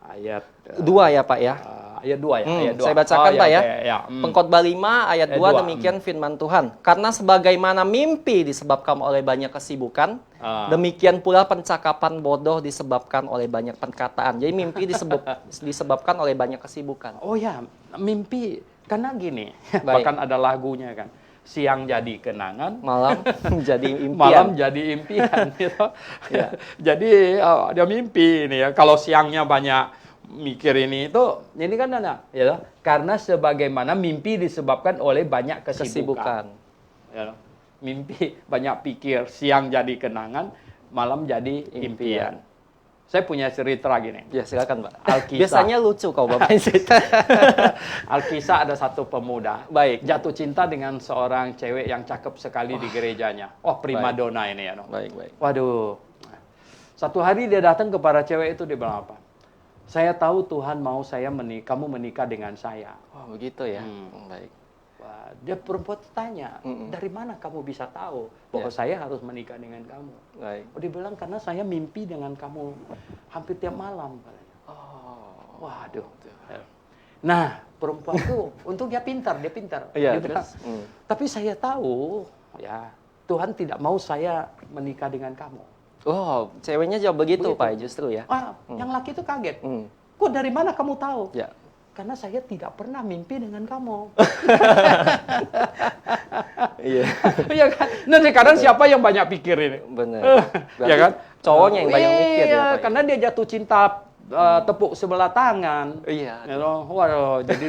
B: ayat
A: 2 ya Pak ya.
B: Ayat 2 ya. Ayat 2.
A: Saya bacakan Pak ya. Pengkhotbah 5 ayat 2 demikian firman Tuhan. Karena sebagaimana mimpi disebabkan oleh banyak kesibukan, demikian pula pencakapan bodoh disebabkan oleh banyak perkataan. Jadi mimpi disebabkan oleh banyak kesibukan.
B: Oh ya, mimpi karena gini. Bahkan ada lagunya kan. Siang jadi kenangan,
A: malam jadi impian.
B: Malam jadi impian, gitu. Ya. Jadi dia mimpi ini ya. Kalau siangnya banyak mikir ini kan ada, ya. Karena sebagaimana mimpi disebabkan oleh banyak kesibukan. Ya. Mimpi banyak pikir, siang jadi kenangan, malam jadi impian. Saya punya cerita gini.
A: Ya, silakan, Pak.
B: Alkisah.
A: Biasanya lucu kau Bapak.
B: Alkisah ada satu pemuda.
A: Baik.
B: Jatuh cinta dengan seorang cewek yang cakep sekali di gerejanya. Oh, primadona ini ya. No?
A: Baik, baik.
B: Waduh. Satu hari dia datang kepada cewek itu, dia bilang apa? Saya tahu Tuhan mau kamu menikah dengan saya.
A: Oh, begitu ya. Baik.
B: Wah, dia perempuan tanya, dari mana kamu bisa tahu bahwa saya harus menikah dengan kamu?
A: Baik.
B: Oh, dia bilang karena saya mimpi dengan kamu hampir tiap malam.
A: Oh.
B: Waduh. Nah, perempuan itu untung dia pintar.
A: Iya,
B: Dia bilang, tapi saya tahu ya Tuhan tidak mau saya menikah dengan kamu.
A: Oh, ceweknya jawab begitu, Pak, justru ya.
B: Yang laki itu kaget. Kok dari mana kamu tahu?
A: Ya.
B: Karena saya tidak pernah mimpi dengan kamu.
A: Iya.
B: Iya kan? Nah, sekarang siapa yang banyak pikir ini?
A: Benar.
B: Ya kan?
A: Cowoknya yang banyak mikir ya,
B: Iya,
A: Pak.
B: karena dia jatuh cinta tepuk sebelah tangan.
A: Iya.
B: You know, waduh, jadi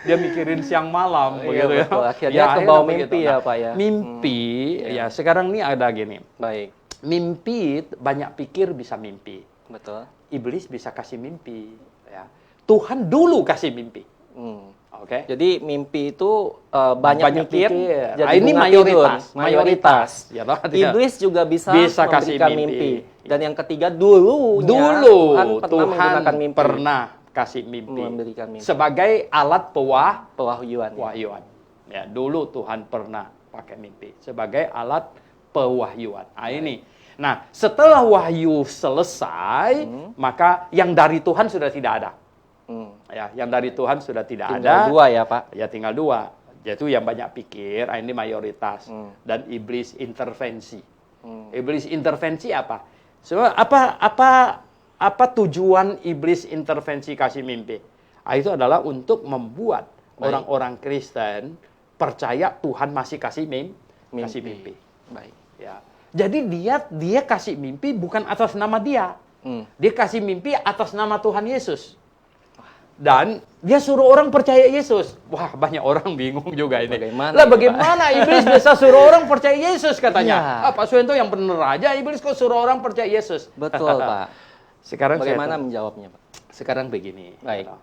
B: dia mikirin siang malam
A: Iya,
B: begitu
A: betul.
B: ya.
A: Akhirnya kebawa mimpi ya, Pak ya.
B: Mimpi, ya sekarang ini ada gini.
A: Baik.
B: Mimpi banyak pikir bisa mimpi.
A: Betul.
B: Iblis bisa kasih mimpi, ya. Tuhan dulu kasih mimpi. Oke.
A: Jadi mimpi itu banyak mikir. Jadi
B: ini
A: bunga
B: mayoritas.
A: tidur. Mayoritas.
B: Ya, loh,
A: Iblis juga bisa
B: kasih
A: memberikan mimpi. Dan yang ketiga Tuhan
B: pernah kasih mimpi.
A: Memberikan mimpi.
B: Sebagai alat
A: Pewahyuan.
B: pewahyuan. Ya, dulu Tuhan pernah pakai mimpi sebagai alat pewahyuan. Ini. Nah, setelah wahyu selesai, maka yang dari Tuhan sudah tidak ada. Ya, yang dari Tuhan sudah tidak ada.
A: Tinggal dua ya, Pak.
B: Ya, tinggal dua. Yaitu yang banyak pikir, ini mayoritas. Dan iblis intervensi. Iblis intervensi apa? Sebab apa tujuan iblis intervensi kasih mimpi? Itu adalah untuk membuat orang-orang Kristen percaya Tuhan masih kasih mimpi.
A: Baik.
B: Ya. Jadi dia kasih mimpi bukan atas nama dia. Dia kasih mimpi atas nama Tuhan Yesus. Dan dia suruh orang percaya Yesus. Wah, banyak orang bingung juga ini. Bagaimana iblis bisa suruh orang percaya Yesus katanya? Pak Suento yang benar aja, iblis kok suruh orang percaya Yesus?
A: Betul, Pak.
B: Sekarang
A: bagaimana menjawabnya, Pak?
B: Sekarang begini.
A: Baik.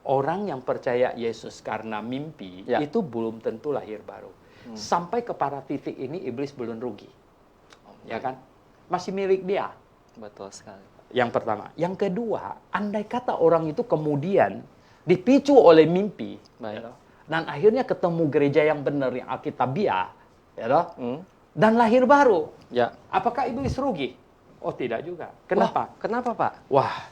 B: Orang yang percaya Yesus karena mimpi itu belum tentu lahir baru. Sampai kepada titik ini iblis belum rugi. Ya kan? Masih milik dia.
A: Betul sekali.
B: Yang pertama. Yang kedua, andai kata orang itu kemudian dipicu oleh mimpi, dan akhirnya ketemu gereja yang benar, yang alkitabiah, dan lahir baru, apakah iblis rugi? Oh, tidak juga. Kenapa?
A: Kenapa, Pak?
B: Wah,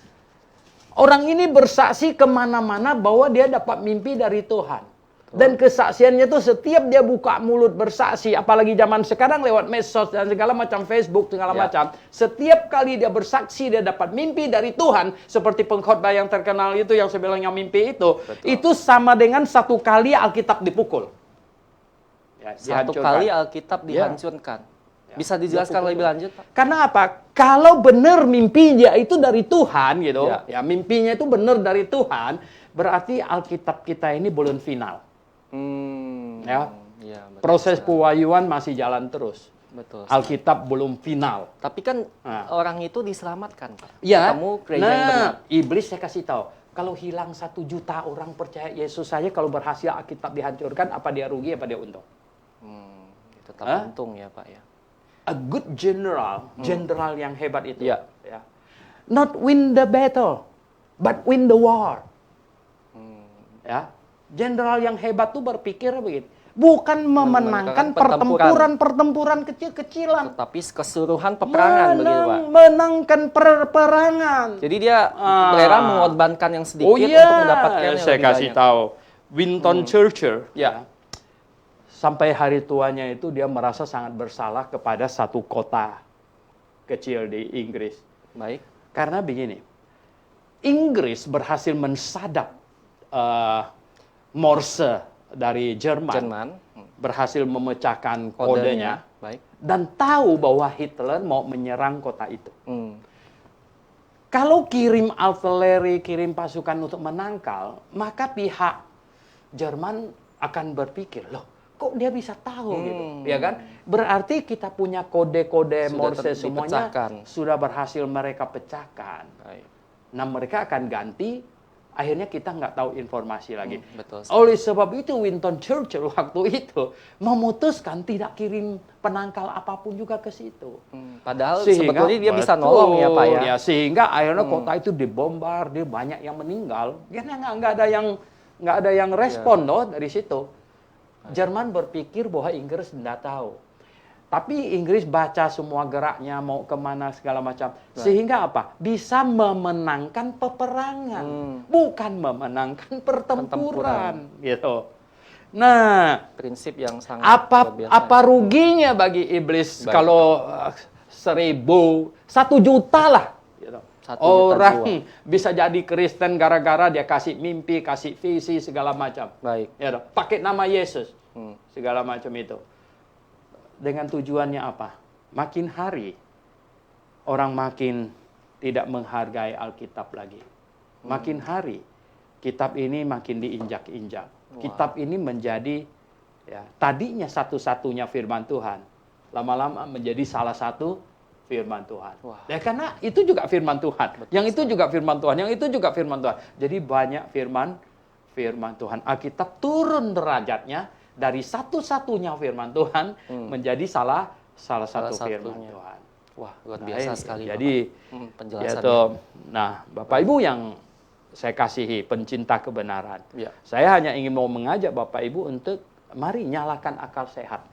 B: orang ini bersaksi kemana-mana bahwa dia dapat mimpi dari Tuhan. Dan kesaksiannya itu setiap dia buka mulut bersaksi, apalagi zaman sekarang lewat medsos dan segala macam, Facebook, segala macam. Setiap kali dia bersaksi, dia dapat mimpi dari Tuhan. Seperti pengkhotbah yang terkenal itu, yang saya bilang yang mimpi itu.
A: Betul.
B: Itu sama dengan satu kali Alkitab dipukul. Ya,
A: satu kali Alkitab dihancurkan. Bisa dijelaskan lebih lanjut, Pak?
B: Karena apa? Kalau benar mimpinya itu dari Tuhan, gitu. Ya, mimpinya itu benar dari Tuhan, berarti Alkitab kita ini belum final. Ya, proses pewahyuan masih jalan terus.
A: Betul.
B: Alkitab belum final.
A: Tapi kan orang itu diselamatkan, Pak.
B: Ya.
A: Kamu gereja yang benar.
B: Iblis saya kasih tahu, kalau hilang 1 juta orang percaya Yesus saja, kalau berhasil Alkitab dihancurkan, apa dia rugi, apa dia untung?
A: Tetap untung ya, Pak ya.
B: A good general, jenderal yang hebat itu. Ya. Not win the battle, but win the war. Ya. Jenderal yang hebat tuh berpikir begini, bukan memenangkan pertempuran kecil-kecilan,
A: tetapi keseluruhan peperangan, begitu, Pak.
B: Menangkan peperangan.
A: Jadi dia rela mengorbankan yang sedikit untuk mendapatkan yang
B: saya
A: lebih
B: kasih
A: banyak.
B: tahu, Winston Churchill, sampai hari tuanya itu dia merasa sangat bersalah kepada satu kota kecil di Inggris.
A: Baik.
B: Karena begini, Inggris berhasil mensadap Morse dari Jerman. Berhasil memecahkan kodenya.
A: Baik.
B: Dan tahu bahwa Hitler mau menyerang kota itu. Kalau kirim artileri, kirim pasukan untuk menangkal, maka pihak Jerman akan berpikir, loh, kok dia bisa tahu gitu, ya kan? Berarti kita punya kode-kode Morse semuanya sudah berhasil mereka pecahkan.
A: Baik.
B: Nah, mereka akan ganti, akhirnya kita nggak tahu informasi lagi.
A: Betul.
B: Oleh sebab itu Winston Churchill waktu itu memutuskan tidak kirim penangkal apapun juga ke situ.
A: Padahal sebetulnya dia bisa nolong ya Pak ya.
B: Ya, sehingga akhirnya kota itu dibombardir, banyak yang meninggal. Karena nggak ada yang respon loh dari situ. Jerman berpikir bahwa Inggris tidak tahu. Tapi Inggris baca semua geraknya, mau kemana segala macam. Sehingga apa? Bisa memenangkan peperangan. Bukan memenangkan pertempuran. Gitu. Nah,
A: prinsip yang sangat
B: apa ruginya bagi iblis kalau 1 juta lah. Gitu. Orang bisa jadi Kristen gara-gara dia kasih mimpi, kasih visi segala macam.
A: Baik.
B: Ya, pakai nama Yesus. Segala macam itu. Dengan tujuannya apa? Makin hari orang makin tidak menghargai Alkitab lagi. Makin hari kitab ini makin diinjak-injak. Kitab ini menjadi tadinya satu-satunya firman Tuhan. Lama-lama menjadi salah satu firman Tuhan. Ya, karena itu juga firman Tuhan. Yang itu juga firman Tuhan. Yang itu juga firman Tuhan. Jadi banyak firman Tuhan. Alkitab turun derajatnya dari satu-satunya firman Tuhan menjadi salah satu firman Tuhan.
A: Wah, luar biasa sekali.
B: Jadi
A: penjelasannya.
B: Nah, Bapak Ibu yang saya kasihi, pencinta kebenaran. Saya hanya ingin mau mengajak Bapak Ibu untuk mari nyalakan akal sehat.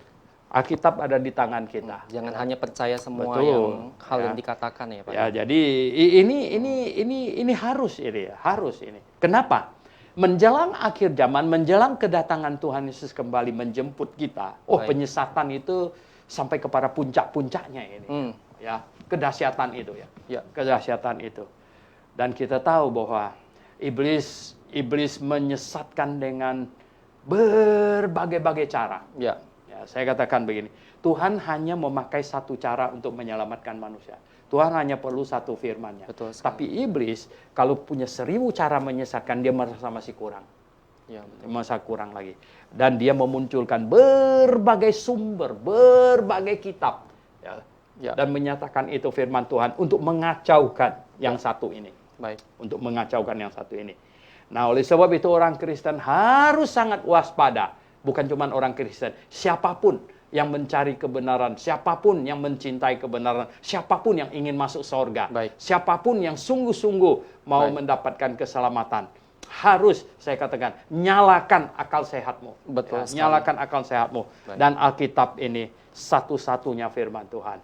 B: Alkitab ada di tangan kita.
A: Jangan hanya percaya semua hal yang dikatakan ya Pak.
B: Ya, jadi ini harus ini. Kenapa? Menjelang akhir zaman, menjelang kedatangan Tuhan Yesus kembali menjemput kita. Penyesatan itu sampai kepada puncak-puncaknya ini. Ya, kedahsyatan itu ya. Kedahsyatan itu. Dan kita tahu bahwa iblis menyesatkan dengan berbagai-bagai cara. Ya, saya katakan begini, Tuhan hanya memakai satu cara untuk menyelamatkan manusia. Tuhan hanya perlu satu firman-Nya. Tapi iblis kalau punya 1000 cara menyesatkan, dia merasa masih kurang. Masa kurang lagi. Dan dia memunculkan berbagai sumber, berbagai kitab. Dan menyatakan itu firman Tuhan untuk mengacaukan yang satu ini. Untuk mengacaukan yang satu ini. Nah, oleh sebab itu orang Kristen harus sangat waspada. Bukan cuma orang Kristen, siapapun yang mencari kebenaran, siapapun yang mencintai kebenaran, siapapun yang ingin masuk surga, siapapun yang sungguh-sungguh mau mendapatkan keselamatan, harus saya katakan nyalakan akal sehatmu. Nyalakan akal sehatmu. Dan Alkitab ini satu-satunya firman Tuhan.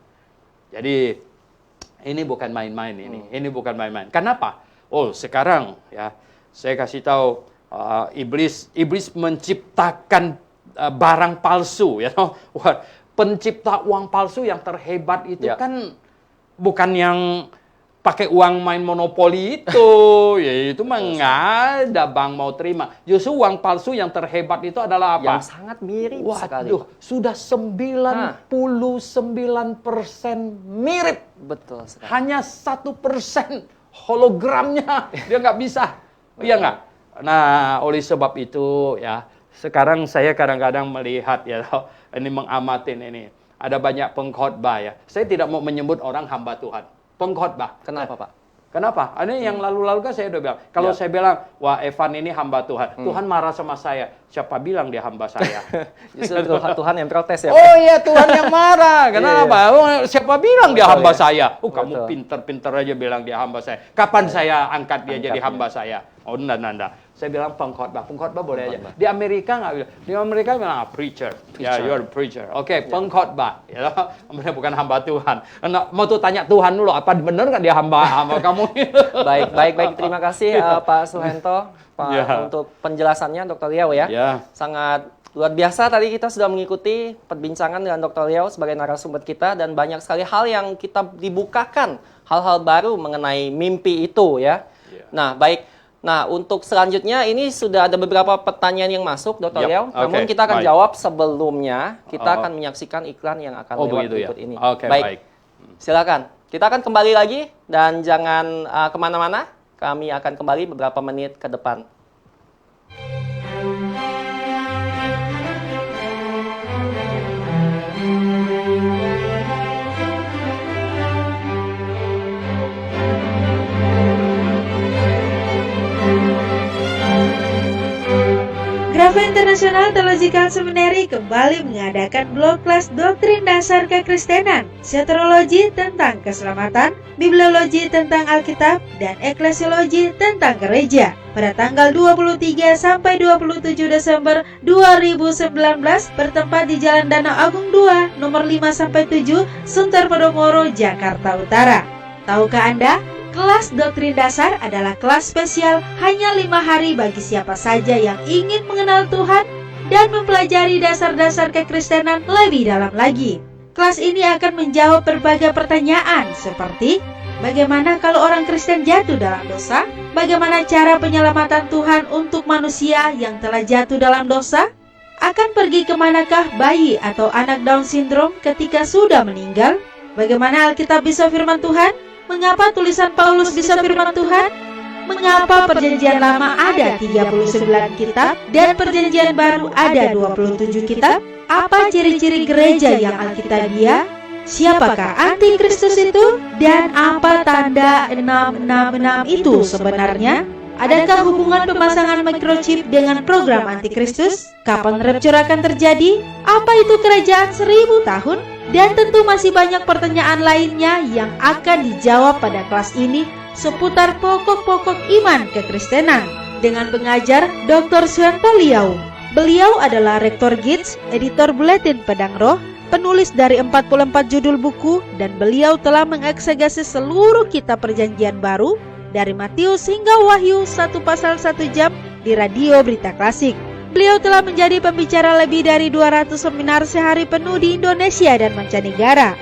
B: Jadi ini bukan main-main ini. Ini bukan main-main. Kenapa? Sekarang ya saya kasih tahu iblis menciptakan barang palsu, pencipta uang palsu yang terhebat itu kan bukan yang pakai uang main monopoli itu, ya itu mah nggak ada bank mau terima. Justru uang palsu yang terhebat itu adalah apa?
A: Yang sangat mirip sekali.
B: Sudah 99% mirip.
A: Betul sekali.
B: Hanya 1% hologramnya dia nggak bisa, iya nggak? Nah, oleh sebab itu ya. Sekarang saya kadang-kadang melihat ini mengamatin ini. Ada banyak pengkhotbah ya. Saya tidak mau menyebut orang hamba Tuhan. Pengkhotbah.
A: Kenapa Pak?
B: Kenapa? Ini yang lalu-lalu kan saya udah bilang. Kalau saya bilang, wah Evan ini hamba Tuhan. Tuhan marah sama saya. Siapa bilang dia hamba saya?
A: Justru Tuhan yang protes ya.
B: Oh iya, Tuhan yang marah. Kenapa? Siapa bilang dia hamba saya? Kamu pinter-pinter aja bilang dia hamba saya. Kapan saya angkat dia jadi hamba saya? Nanda. Saya bilang pengkhotbah boleh aja. Di Amerika nggak bilang. Di Amerika bilang preacher. Ya, you're a preacher. Oke, pengkhotbah. Bukan hamba Tuhan. Mau tuh tanya Tuhan dulu, apa benar nggak dia hamba kamu?
A: Baik. Terima kasih Pak Suhento untuk penjelasannya Dr. Liao ya. Sangat luar biasa tadi kita sudah mengikuti perbincangan dengan Dr. Liao sebagai narasumber kita dan banyak sekali hal yang kita dibukakan, hal-hal baru mengenai mimpi itu ya. Nah, baik. Nah, untuk selanjutnya ini sudah ada beberapa pertanyaan yang masuk, Dr. Liao. Namun kita akan jawab sebelumnya. Kita akan menyaksikan iklan yang akan lewat berikut ini. Baik. Silakan. Kita akan kembali lagi dan jangan kemana-mana. Kami akan kembali beberapa menit ke depan.
C: International Theological Seminary kembali mengadakan blog kelas doktrin dasar kekristenan, soteriologi tentang keselamatan, bibliologi tentang Alkitab, dan eklesiologi tentang gereja pada tanggal 23 sampai 27 Desember 2019 bertempat di Jalan Danau Agung 2, nomor 5 sampai 7, Sunter Podomoro, Jakarta Utara. Tahukah Anda? Kelas doktrin dasar adalah kelas spesial hanya 5 hari bagi siapa saja yang ingin mengenal Tuhan dan mempelajari dasar-dasar kekristenan lebih dalam lagi. Kelas ini akan menjawab berbagai pertanyaan seperti bagaimana kalau orang Kristen jatuh dalam dosa? Bagaimana cara penyelamatan Tuhan untuk manusia yang telah jatuh dalam dosa? Akan pergi kemanakah bayi atau anak Down syndrome ketika sudah meninggal? Bagaimana Alkitab bisa firman Tuhan? Mengapa tulisan Paulus bisa firman Tuhan? Mengapa perjanjian lama ada 39 kitab dan perjanjian baru ada 27 kitab? Apa ciri-ciri gereja yang alkitabiah? Siapakah antikristus itu? Dan apa tanda 666 itu sebenarnya? Adakah hubungan pemasangan microchip dengan program antikristus? Kapan rapture akan terjadi? Apa itu kerajaan 1000 tahun? Dan tentu masih banyak pertanyaan lainnya yang akan dijawab pada kelas ini seputar pokok-pokok iman kekristenan dengan pengajar Dr. Suyanto Liau. Beliau adalah Rektor Gids, editor Buletin Pedang Roh, penulis dari 44 judul buku, dan beliau telah mengeksegesi seluruh kitab perjanjian baru dari Matius hingga Wahyu 1 pasal 1 jam di radio berita klasik. Beliau telah menjadi pembicara lebih dari 200 seminar sehari penuh di Indonesia dan mancanegara.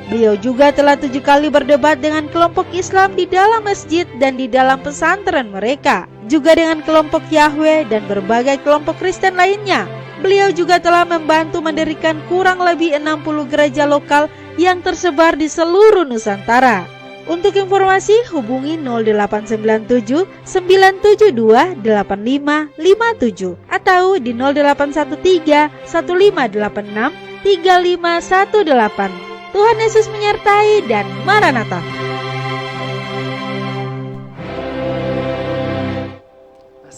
C: Beliau juga telah 7 kali berdebat dengan kelompok Islam di dalam masjid dan di dalam pesantren mereka, juga dengan kelompok Yahweh dan berbagai kelompok Kristen lainnya. Beliau juga telah membantu mendirikan kurang lebih 60 gereja lokal yang tersebar di seluruh Nusantara. Untuk informasi hubungi 0897 972 8557 atau di 0813 1586 3518. Tuhan Yesus menyertai dan Maranatha.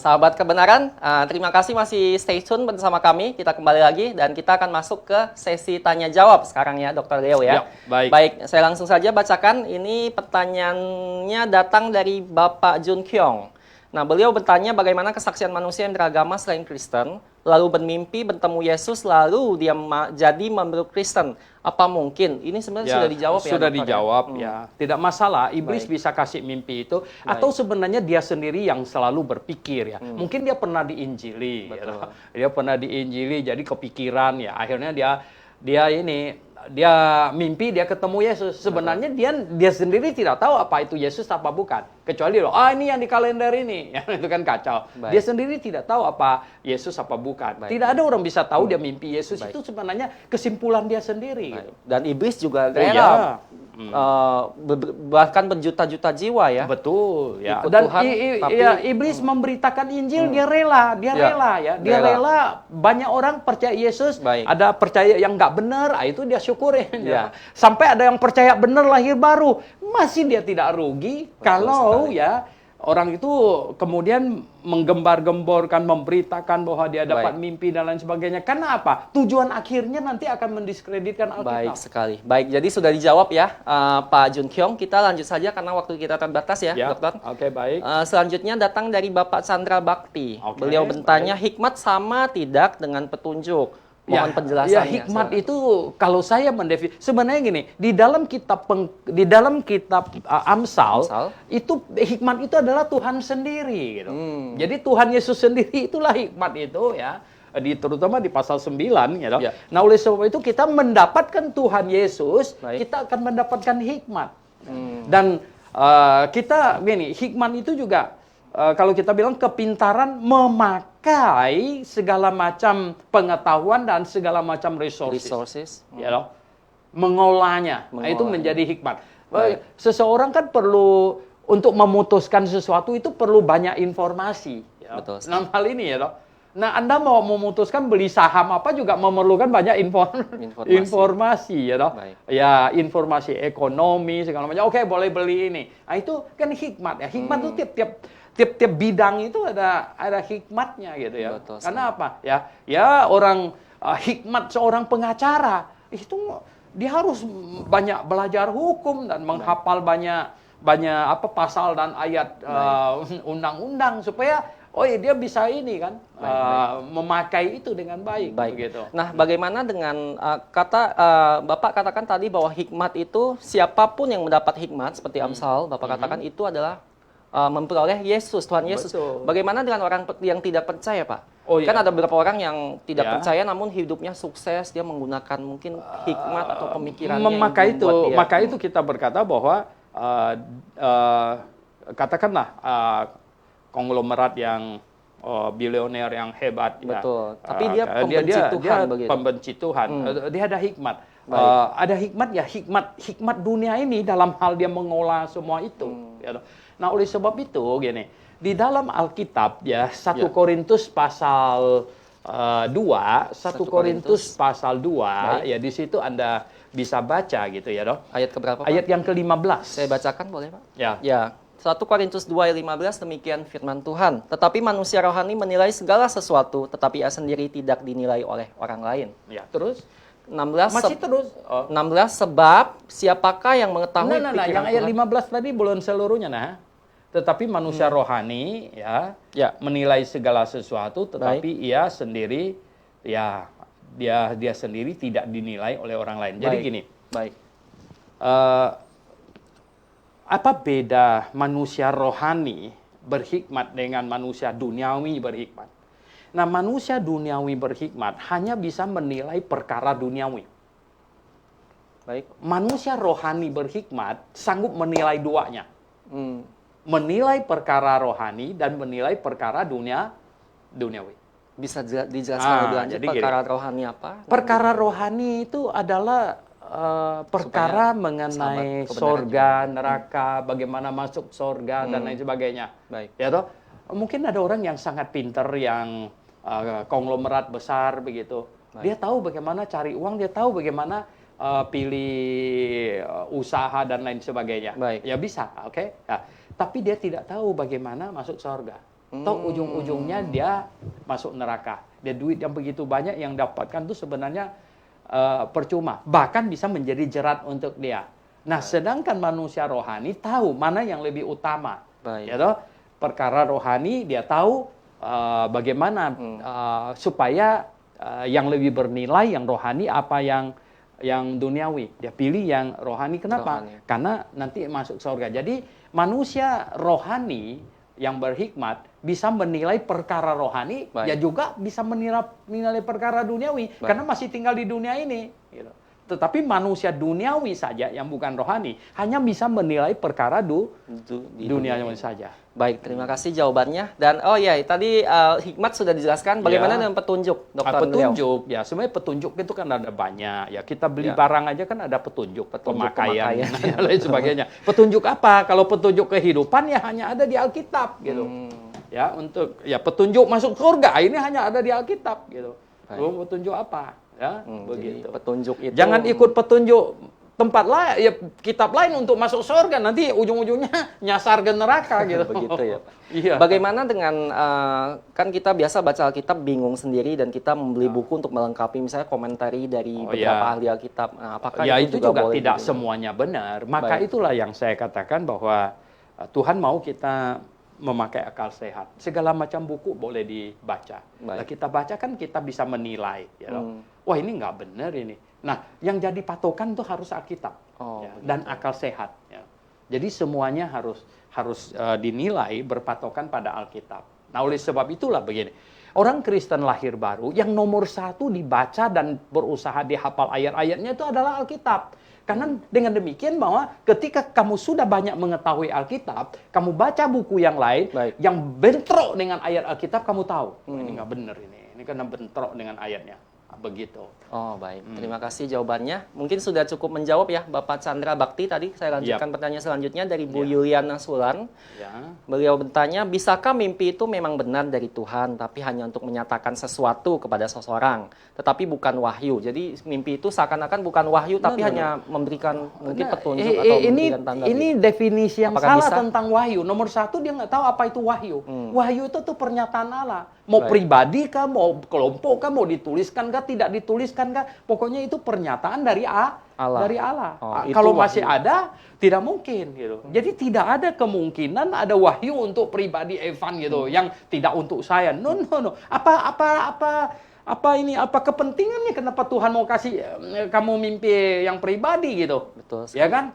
A: Sahabat kebenaran, terima kasih masih stay tune bersama kami. Kita kembali lagi dan kita akan masuk ke sesi tanya jawab sekarang ya, Dr. Leo ya. Baik, saya langsung saja bacakan. Ini pertanyaannya datang dari Bapak Jun Kyong. Nah, beliau bertanya bagaimana kesaksian manusia yang beragama selain Kristen, lalu bermimpi bertemu Yesus, lalu dia jadi memeluk Kristen. Apa mungkin? Ini sebenarnya sudah dijawab ya?
B: Sudah dijawab ya. Tidak masalah, iblis bisa kasih mimpi itu. Atau sebenarnya dia sendiri yang selalu berpikir ya. Mungkin dia pernah diinjili. Ya. Dia pernah diinjili, jadi kepikiran ya. Akhirnya dia mimpi dia ketemu Yesus. Sebenarnya dia sendiri tidak tahu apa itu Yesus apa bukan. Kecuali ini yang di kalender ini. Itu kan kacau. Dia sendiri tidak tahu apa Yesus apa bukan. Tidak ada orang bisa tahu dia mimpi Yesus. Itu sebenarnya kesimpulan dia sendiri. Gitu.
A: Dan iblis juga rela. Bahkan berjuta-juta jiwa ya.
B: Betul ya. Dan iblis memberitakan Injil, dia rela ya. Dia rela banyak orang percaya Yesus. Ada percaya yang nggak benar, itu dia syukurin ya. Sampai ada yang percaya benar lahir baru, masih dia tidak rugi. Betul kalau sekali. Ya orang itu kemudian menggembar-gemborkan, memberitakan bahwa dia dapat mimpi dan lain sebagainya. Karena apa? Tujuan akhirnya nanti akan mendiskreditkan Alkitab.
A: Baik sekali. Baik, jadi sudah dijawab ya Pak Jun Kyong. Kita lanjut saja karena waktu kita terbatas ya, Dokter.
B: Oke, baik.
A: Selanjutnya datang dari Bapak Chandra Bakti. Beliau bertanya, hikmat sama tidak dengan petunjuk? Mohon penjelasannya.
B: Ya, hikmat itu kalau saya mendefinisi sebenarnya gini, di dalam kitab Amsal itu hikmat itu adalah Tuhan sendiri gitu. Jadi Tuhan Yesus sendiri itulah hikmat itu ya. Terutama di pasal 9 gitu. Ya. Nah, oleh sebab itu kita mendapatkan Tuhan Yesus, kita akan mendapatkan hikmat. Dan kita gini, hikmat itu juga kalau kita bilang kepintaran memakai segala macam pengetahuan dan segala macam resources. Ya loh. Mengolahnya. Nah, itu menjadi hikmat. Seseorang kan perlu untuk memutuskan sesuatu itu perlu banyak informasi. Ya.
A: Betul.
B: Dalam hal ini ya loh. Nah, Anda mau memutuskan beli saham apa juga memerlukan banyak informasi ya toh. Ya, informasi ekonomi segala macam. Oke, boleh beli ini. Nah, itu kan hikmat ya. Hikmat itu tiap-tiap bidang itu ada hikmatnya gitu ya.
A: Betul,
B: Karena apa? Ya orang hikmat seorang pengacara itu dia harus banyak belajar hukum dan menghafal banyak pasal dan ayat undang-undang supaya dia bisa ini kan memakai itu dengan baik. Begitu.
A: Nah, bagaimana dengan Bapak katakan tadi bahwa hikmat itu siapapun yang mendapat hikmat seperti Amsal, Bapak katakan itu adalah memperoleh Yesus, Tuhan Yesus.
B: Betul.
A: Bagaimana dengan orang yang tidak percaya, Pak?
B: Oh, iya.
A: Kan ada beberapa orang yang tidak percaya namun hidupnya sukses, dia menggunakan mungkin hikmat atau pemikirannya yang membuat dia.
B: Maka itu kita berkata bahwa katakanlah konglomerat yang bilioner yang hebat.
A: Betul.
B: Ya.
A: Tapi dia pembenci Tuhan begitu.
B: Pembenci Tuhan. Dia ada hikmat. Ada hikmat ya, hikmat dunia ini dalam hal dia mengolah semua itu. Ya. Nah, oleh sebab itu gini, di dalam Alkitab ya 1 Korintus pasal 2, 1 Korintus pasal 2 ya di situ Anda bisa baca gitu ya, Dok.
A: Ayat keberapa, Pak?
B: Ayat yang ke-15.
A: Saya bacakan boleh, Pak?
B: Ya.
A: 1 Korintus 2 ayat 15 demikian firman Tuhan. Tetapi manusia rohani menilai segala sesuatu, tetapi ia sendiri tidak dinilai oleh orang lain.
B: Ya, terus
A: 16
B: masih terus.
A: 16 sebab siapakah yang mengetahui pikiran
B: yang ayat
A: Tuhan?
B: 15 tadi belum seluruhnya Tetapi manusia rohani ya menilai segala sesuatu, tetapi ia sendiri dia sendiri tidak dinilai oleh orang lain. Jadi gini.
A: Baik.
B: Apa beda manusia rohani berhikmat dengan manusia duniawi berhikmat? Nah, manusia duniawi berhikmat hanya bisa menilai perkara duniawi.
A: Baik.
B: Manusia rohani berhikmat sanggup menilai duanya. Menilai perkara rohani dan menilai perkara duniawi.
A: Bisa dijelaskan lebih lanjut perkara rohani apa?
B: Perkara rohani itu adalah perkara mengenai sorga, neraka, bagaimana masuk sorga dan lain sebagainya.
A: Baik.
B: Ya toh? Mungkin ada orang yang sangat pinter yang konglomerat besar begitu. Baik. Dia tahu bagaimana cari uang, dia tahu bagaimana pilih usaha dan lain sebagainya.
A: Baik.
B: Ya bisa, oke. Ya. Tapi dia tidak tahu bagaimana masuk sorga. Atau ujung-ujungnya dia masuk neraka. Dia duit yang begitu banyak yang dapatkan itu sebenarnya percuma. Bahkan bisa menjadi jerat untuk dia. Nah, sedangkan manusia rohani tahu mana yang lebih utama.
A: Baik.
B: Ya toh? Perkara rohani dia tahu bagaimana supaya yang lebih bernilai yang rohani apa yang duniawi. Dia pilih yang rohani. Kenapa? Rohani. Karena nanti masuk surga. Jadi manusia rohani yang berhikmat bisa menilai perkara rohani, ya juga bisa menilai perkara duniawi. Karena masih tinggal di dunia ini. Gitu. Tetapi manusia duniawi saja yang bukan rohani hanya bisa menilai perkara duniawi saja.
A: Baik, terima kasih jawabannya. Dan tadi hikmat sudah dijelaskan. Bagaimana dengan petunjuk, Dokter?
B: Petunjuk, ya sebenarnya petunjuk itu kan ada banyak. Ya kita beli barang aja kan ada petunjuk pemakaian dan lain sebagainya. Petunjuk apa? Kalau petunjuk kehidupan ya hanya ada di Alkitab gitu. Ya untuk petunjuk masuk surga ini hanya ada di Alkitab gitu. Petunjuk apa? Ya, begitu.
A: Petunjuk itu.
B: Jangan ikut petunjuk tempat lain, ya kitab lain untuk masuk surga, nanti ujung-ujungnya nyasar ke neraka gitu.
A: Begitu ya.
B: Iya.
A: Bagaimana dengan kan kita biasa baca Alkitab bingung sendiri dan kita membeli buku untuk melengkapi misalnya komentari dari beberapa ahli Alkitab. Nah, apakah
B: itu juga
A: boleh
B: tidak semuanya benar. Maka itulah yang saya katakan bahwa Tuhan mau kita memakai akal sehat. Segala macam buku boleh dibaca. Nah, kita baca kan kita bisa menilai. Ya, wah ini nggak benar ini. Nah, yang jadi patokan tuh harus Alkitab dan akal sehat. Ya. Jadi semuanya harus dinilai berpatokan pada Alkitab. Nah, oleh sebab itulah begini. Orang Kristen lahir baru yang nomor 1 dibaca dan berusaha dihafal ayat-ayatnya itu adalah Alkitab. Karena dengan demikian bahwa ketika kamu sudah banyak mengetahui Alkitab, kamu baca buku yang lain yang bentrok dengan ayat Alkitab, kamu tahu ini nggak benar ini karena bentrok dengan ayatnya. begitu.
A: Oh, baik. Terima kasih jawabannya. Mungkin sudah cukup menjawab ya Bapak Chandra Bakti tadi. Saya lanjutkan pertanyaan selanjutnya dari Bu Yuliana Sulan. Beliau bertanya, bisakah mimpi itu memang benar dari Tuhan, tapi hanya untuk menyatakan sesuatu kepada seseorang, tetapi bukan wahyu. Jadi mimpi itu seakan-akan bukan wahyu, tapi hanya memberikan mungkin petunjuk atau memberikan tanda.
B: Ini definisi yang
A: Apakah
B: salah
A: bisa?
B: tentang wahyu. Nomor satu, dia nggak tahu apa itu wahyu. Wahyu itu tuh pernyataan Allah. Mau pribadi kah, mau kelompok kah, mau dituliskan kah, tidak dituliskan kah, pokoknya itu pernyataan dari Allah. Dari Allah. Kalau masih ada, tidak mungkin gitu. Jadi tidak ada kemungkinan ada wahyu untuk pribadi Evan gitu, yang tidak untuk saya. No. Apa kepentingannya, kenapa Tuhan mau kasih kamu mimpi yang pribadi gitu?
A: Betul.
B: Ya kan?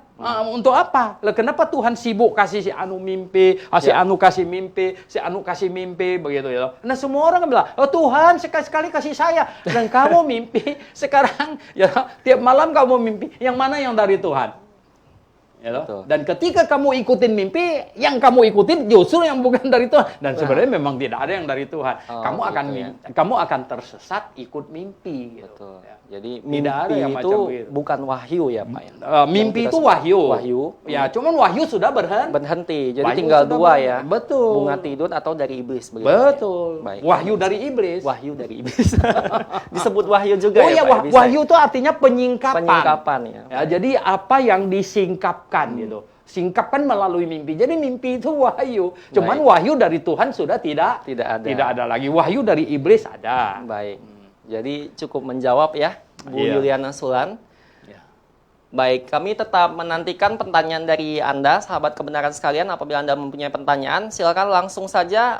B: Untuk apa? Lah kenapa Tuhan sibuk kasih si anu mimpi, si anu kasih mimpi, si anu kasih mimpi begitu ya. Nah, semua orang bilang, "Oh Tuhan, sekali-sekali kasih saya." Dan kamu mimpi sekarang ya tiap malam kamu mimpi. Yang mana yang dari Tuhan? Ya, dan ketika kamu ikutin mimpi, yang kamu ikutin justru yang bukan dari Tuhan. Dan sebenarnya memang tidak ada yang dari Tuhan. Kamu akan tersesat ikut mimpi. Gitu.
A: Betul. Jadi mimpi itu bukan wahyu ya Pak ya?
B: Mimpi itu wahyu. Ya, cuman wahyu sudah berhenti.
A: Jadi wahyu tinggal dua ya.
B: Betul.
A: Bunga tidur atau dari iblis. Begitu,
B: betul.
A: Ya?
B: Wahyu dari iblis.
A: Wahyu dari iblis. Disebut wahyu juga
B: ya Pak? Wahyu itu artinya penyingkapan.
A: Penyingkapan ya.
B: Jadi apa yang disingkapkan gitu. Singkapkan melalui mimpi. Jadi mimpi itu wahyu. Cuman wahyu dari Tuhan sudah tidak ada lagi. Wahyu dari iblis ada.
A: Baik. Jadi cukup menjawab ya Bu Yuliana Sulan. Baik, kami tetap menantikan pertanyaan dari Anda, sahabat kebenaran sekalian. Apabila Anda mempunyai pertanyaan, silakan langsung saja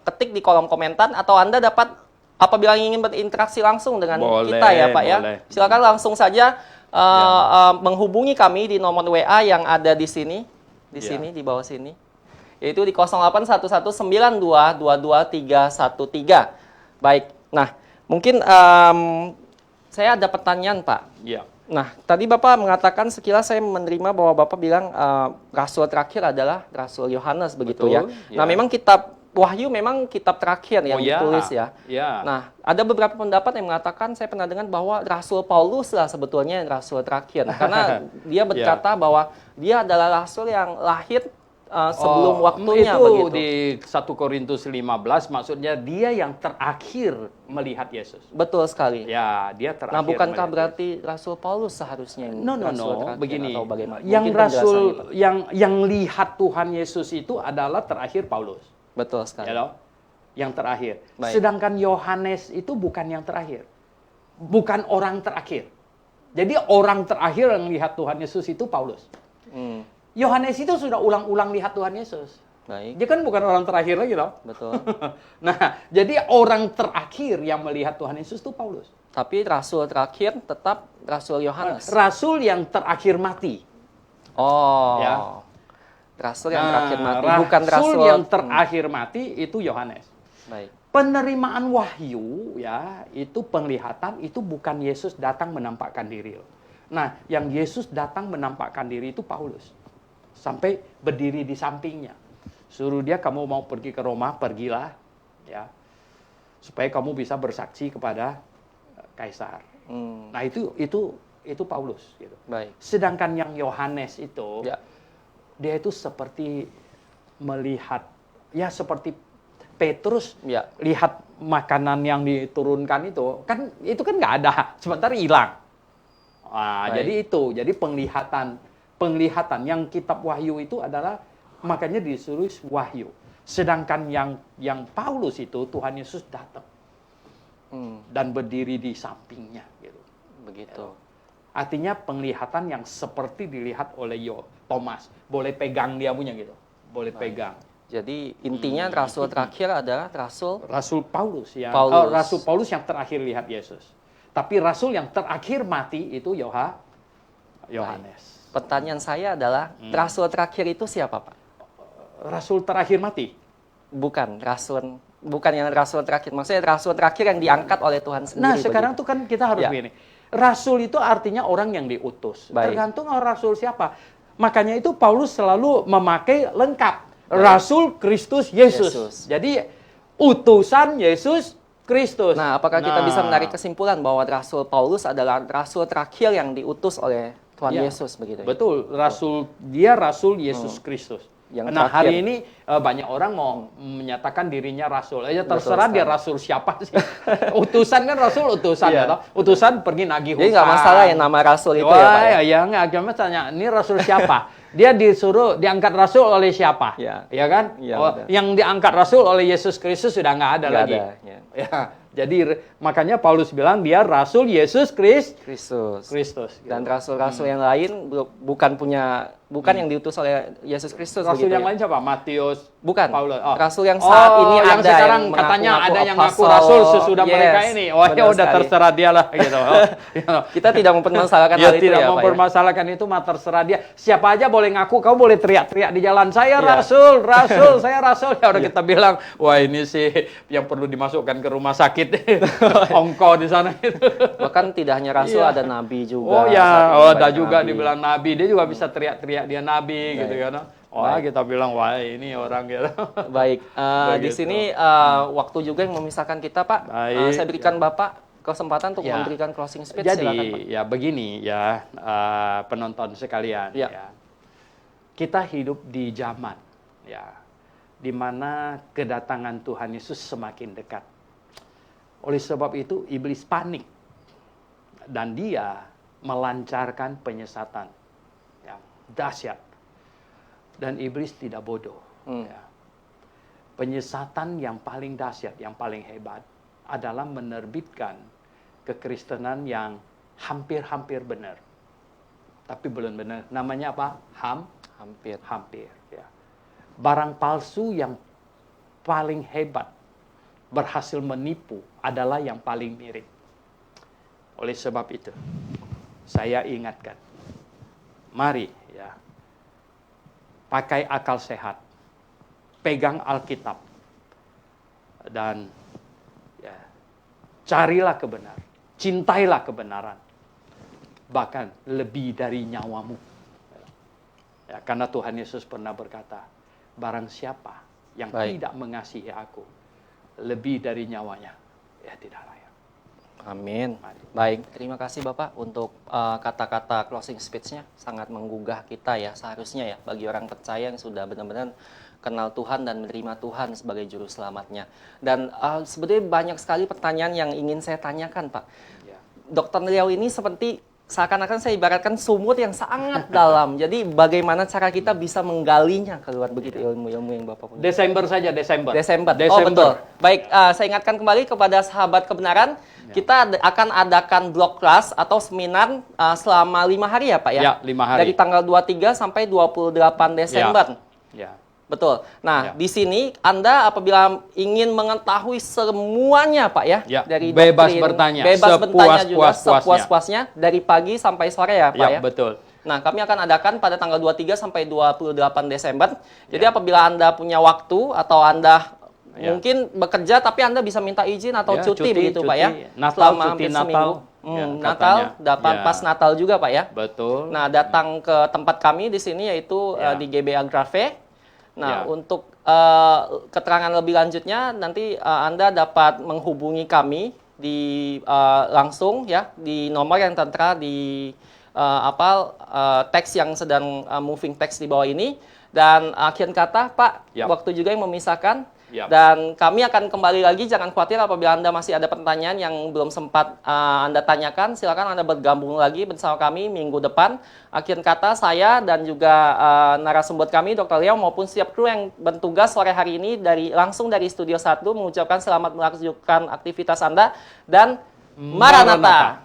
A: ketik di kolom komentar, atau Anda dapat apabila ingin berinteraksi langsung dengan kita ya Pak ya. Silakan langsung saja menghubungi kami di nomor WA yang ada di sini, di bawah sini, yaitu di 081192222313. Baik, nah mungkin saya ada pertanyaan Pak. Nah, tadi Bapak mengatakan sekilas saya menerima bahwa Bapak bilang rasul terakhir adalah Rasul Yohanes begitu. Betul, ya. Nah, memang kitab Wahyu memang kitab terakhir yang ditulis ya. Nah, ada beberapa pendapat yang mengatakan, saya pernah dengar bahwa Rasul Paulus lah sebetulnya yang rasul terakhir. Karena dia berkata bahwa dia adalah rasul yang lahir sebelum waktunya
B: itu
A: begitu.
B: Di 1 Korintus 15 maksudnya dia yang terakhir melihat Yesus.
A: Betul sekali.
B: Ya, dia terakhir.
A: Nah, bukankah berarti Rasul Paulus seharusnya
B: begini.
A: Atau bagaimana?
B: Yang rasul yang lihat Tuhan Yesus itu adalah terakhir Paulus.
A: Betul sekali.
B: Yang terakhir.
A: Baik.
B: Sedangkan Yohanes itu bukan yang terakhir. Bukan orang terakhir. Jadi orang terakhir yang lihat Tuhan Yesus itu Paulus. Yohanes itu sudah ulang-ulang lihat Tuhan Yesus.
A: Baik.
B: Dia kan bukan orang terakhir lagi loh.
A: Betul.
B: Nah, jadi orang terakhir yang melihat Tuhan Yesus itu Paulus.
A: Tapi rasul terakhir tetap Rasul Yohanes.
B: Rasul yang terakhir mati.
A: Rasul yang terakhir mati, bukan rasul
B: yang terakhir mati itu Yohanes.
A: Baik.
B: Penerimaan wahyu ya, itu penglihatan, itu bukan Yesus datang menampakkan diri. Nah, yang Yesus datang menampakkan diri itu Paulus. Sampai berdiri di sampingnya. Suruh dia, kamu mau pergi ke Roma, pergilah ya. Supaya kamu bisa bersaksi kepada Kaisar. Nah, itu Paulus gitu.
A: Baik.
B: Sedangkan yang Yohanes itu dia itu seperti melihat, ya seperti Petrus lihat makanan yang diturunkan itu kan nggak ada, sebentar hilang. Jadi penglihatan yang kitab Wahyu itu adalah makanya disuruh wahyu. Sedangkan yang Paulus itu Tuhan Yesus datang dan berdiri di sampingnya gitu.
A: Begitu.
B: Artinya penglihatan yang seperti dilihat oleh Thomas. Boleh pegang dia punya gitu. Boleh pegang.
A: Jadi intinya rasul terakhir adalah
B: Rasul Paulus ya. Rasul Paulus yang terakhir lihat Yesus. Tapi rasul yang terakhir mati itu Yohanes.
A: Pertanyaan saya adalah rasul terakhir itu siapa, Pak?
B: Rasul terakhir mati.
A: Bukan yang rasul terakhir. Maksudnya rasul terakhir yang diangkat oleh Tuhan sendiri.
B: Nah, sekarang tuh kan kita harus begini. Rasul itu artinya orang yang diutus. Tergantung rasul siapa. Makanya itu Paulus selalu memakai lengkap. Rasul Kristus Yesus. Jadi utusan Yesus Kristus.
A: Nah, apakah kita
B: Nah,
A: bisa menarik kesimpulan bahwa Rasul Paulus adalah rasul terakhir yang diutus oleh Tuhan
B: Ya,
A: Yesus begitu ya?
B: betul, dia Rasul Yesus Kristus.
A: Yang
B: Nah,
A: terakhir.
B: hari ini banyak orang mau menyatakan dirinya rasul. Ya
A: Betul
B: terserah dia
A: sekali.
B: rasul siapa sih. Utusan kan rasul utusan
A: Iya.
B: ya toh. Utusan pergi nagih
A: Jadi
B: hutang.
A: nggak masalah ya nama rasul itu
B: Wah,
A: ya Pak ya?
B: ya nggak, cuma tanya, ini rasul siapa? Dia disuruh diangkat rasul oleh siapa?
A: Ya.
B: Ya kan?
A: Ya, betul.
B: Yang diangkat rasul oleh Yesus Kristus sudah nggak ada
A: Nggak
B: lagi.
A: ada, ya.
B: Ya, jadi makanya Paulus bilang dia rasul Yesus
A: Kristus.
B: Kristus.
A: Dan rasul-rasul yang lain bukan yang diutus oleh Yesus Kristus
B: Rasul
A: begitu
B: yang
A: ya?
B: lain siapa? Matius,
A: Bukan.
B: Paulus.
A: Rasul yang saat ini
B: yang
A: ada
B: sekarang
A: yang
B: katanya
A: mengaku-ngaku
B: ada yang ngaku
A: apostle.
B: rasul sesudah mereka
A: Yes,
B: ini. Oh ya
A: benar
B: udah
A: sekali.
B: terserah dia lah gitu.
A: Kita tidak mempermasalahkan
B: Ya
A: hal itu
B: tidak
A: ya, Pak ya?
B: mempermasalahkan itu mah terserah dia. Siapa aja boleh ngaku, kamu boleh teriak-teriak di jalan. Saya
A: Iya.
B: rasul, saya rasul. Ya udah kita bilang, wah ini sih yang perlu dimasukkan ke rumah sakit. Ongko di sana itu.
A: Bahkan tidak hanya rasul,
B: Iya.
A: ada nabi juga.
B: Oh
A: Saat
B: ya,
A: ini
B: ada
A: banyak
B: juga
A: nabi.
B: dibilang nabi. Dia juga bisa teriak-teriak dia nabi gitu kan. Wah, kita bilang wah ini orang gitu.
A: Baik, di
B: Begitu.
A: sini waktu juga yang memisahkan kita, Pak.
B: Baik.
A: Saya berikan Bapak kesempatan untuk
B: Ya.
A: memberikan closing speech.
B: Jadi
A: Silakan, Pak.
B: ya begini ya penonton sekalian
A: Ya.
B: ya. Kita hidup di zaman ya di mana kedatangan Tuhan Yesus semakin dekat. Oleh sebab itu iblis panik dan dia melancarkan penyesatan yang dahsyat. Dan iblis tidak bodoh. Ya. Penyesatan yang paling dahsyat, yang paling hebat adalah menerbitkan kekristenan yang hampir-hampir benar. Tapi belum benar. Namanya apa? Hampir. Ya. Barang palsu yang paling hebat berhasil menipu adalah yang paling mirip. Oleh sebab itu, saya ingatkan, mari ya, pakai akal sehat, pegang Alkitab, dan ya, carilah kebenaran, cintailah kebenaran, bahkan lebih dari nyawamu. Ya, karena Tuhan Yesus pernah berkata, barang siapa yang tidak mengasihi aku lebih dari nyawanya, ya tidak layak.
A: Amin. Baik, terima kasih Bapak untuk kata-kata closing speech-nya. Sangat menggugah kita ya, seharusnya ya, bagi orang percaya yang sudah benar-benar kenal Tuhan dan menerima Tuhan sebagai juru selamatnya. Dan sebenarnya banyak sekali pertanyaan yang ingin saya tanyakan, Pak.
B: Ya.
A: Dr. Liao ini seperti seakan-akan saya ibaratkan sumur yang sangat dalam. Jadi bagaimana cara kita bisa menggalinya keluar begitu ilmu-ilmu yang Bapak punya?
B: Desember saja, Desember.
A: Oh betul. Baik, saya ingatkan kembali kepada sahabat kebenaran, kita akan adakan blog class atau seminar selama 5 hari ya Pak ya?
B: Ya, 5 hari.
A: Dari tanggal 23 sampai 28 Desember.
B: Ya.
A: Betul. Nah, di sini Anda apabila ingin mengetahui semuanya Pak ya, dari
B: bebas
A: doktrin,
B: bertanya,
A: bebas bertanya juga
B: sepuas-puasnya.
A: sepuas-puasnya dari pagi sampai sore ya Pak ya.
B: Betul.
A: Nah, kami akan adakan pada tanggal 23 sampai 28 Desember. Jadi apabila Anda punya waktu atau Anda mungkin bekerja tapi Anda bisa minta izin atau cuti begitu Pak ya.
B: Natal,
A: selama
B: cuti
A: hampir
B: Natal.
A: seminggu. Natal, dapat pas Natal juga Pak ya.
B: Betul.
A: Nah, datang ke tempat kami di sini yaitu di GBA Agrave. Nah, untuk keterangan lebih lanjutnya nanti Anda dapat menghubungi kami di langsung ya di nomor yang tertera di teks yang sedang moving text di bawah ini. Dan akhir kata Pak, waktu juga yang memisahkan. Dan kami akan kembali lagi, jangan khawatir apabila Anda masih ada pertanyaan yang belum sempat Anda tanyakan, silakan Anda bergabung lagi bersama kami minggu depan. Akhir kata saya dan juga narasumber kami, Dr. Liao maupun setiap kru yang bertugas sore hari ini langsung dari Studio 1 mengucapkan selamat melanjutkan aktivitas Anda dan Maranatha.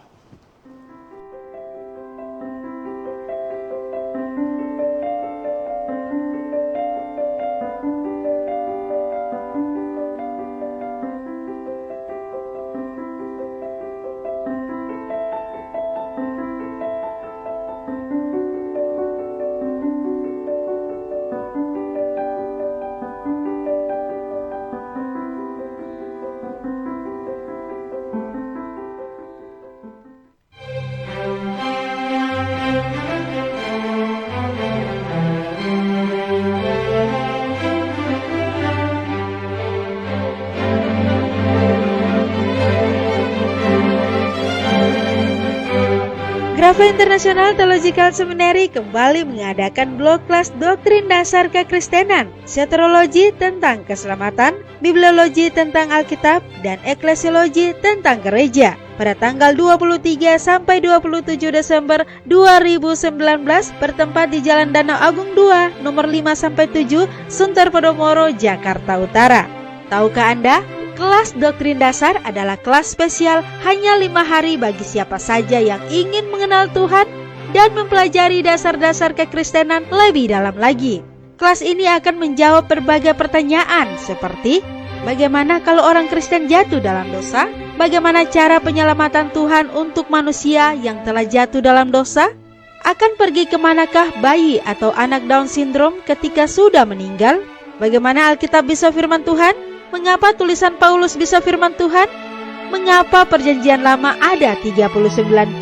C: Alpha International Theological Seminary kembali mengadakan blog kelas doktrin dasar kekristenan, seterologi tentang keselamatan, bibliologi tentang Alkitab, dan eklesiologi tentang gereja pada tanggal 23 sampai 27 Desember 2019 bertempat di Jalan Danau Agung 2, nomor 5 sampai 7, Sunter Podomoro, Jakarta Utara. Tahukah Anda? Kelas doktrin dasar adalah kelas spesial hanya 5 hari bagi siapa saja yang ingin mengenal Tuhan dan mempelajari dasar-dasar kekristenan lebih dalam lagi. Kelas ini akan menjawab berbagai pertanyaan seperti bagaimana kalau orang Kristen jatuh dalam dosa? Bagaimana cara penyelamatan Tuhan untuk manusia yang telah jatuh dalam dosa? Akan pergi kemanakah bayi atau anak Down syndrome ketika sudah meninggal? Bagaimana Alkitab bisa firman Tuhan? Mengapa tulisan Paulus bisa firman Tuhan? Mengapa perjanjian lama ada 39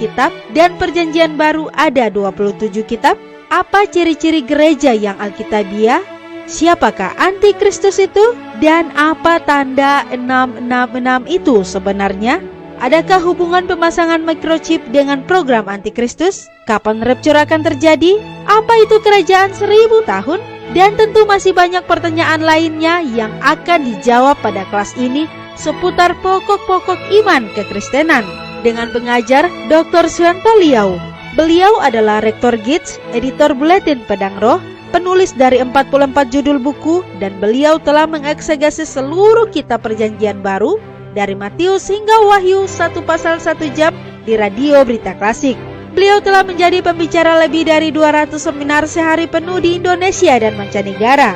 C: kitab dan perjanjian baru ada 27 kitab? Apa ciri-ciri gereja yang alkitabiah? Siapakah antikristus itu? Dan apa tanda 666 itu sebenarnya? Adakah hubungan pemasangan microchip dengan program antikristus? Kapan rapture akan terjadi? Apa itu kerajaan 1000 tahun? Dan tentu masih banyak pertanyaan lainnya yang akan dijawab pada kelas ini seputar pokok-pokok iman kekristenan dengan pengajar Dr. Suyanto Liau. Beliau adalah Rektor GITS, editor Buletin Pedang Roh, penulis dari 44 judul buku, dan beliau telah mengeksegesi seluruh kitab perjanjian baru dari Matius hingga Wahyu 1 pasal 1 jam di radio Berita Klasik. Beliau telah menjadi pembicara lebih dari 200 seminar sehari penuh di Indonesia dan mancanegara.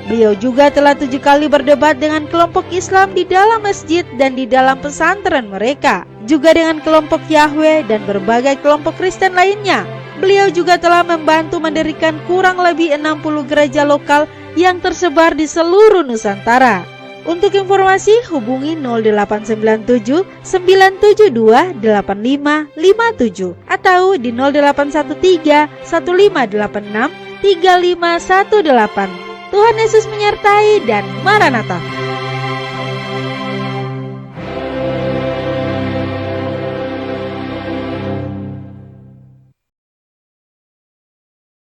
C: Beliau juga telah 7 kali berdebat dengan kelompok Islam di dalam masjid dan di dalam pesantren mereka, juga dengan kelompok Yahweh dan berbagai kelompok Kristen lainnya. Beliau juga telah membantu mendirikan kurang lebih 60 gereja lokal yang tersebar di seluruh Nusantara. Untuk informasi hubungi 0897 972 8557 atau di 0813 1586 3518. Tuhan Yesus menyertai dan Maranatha.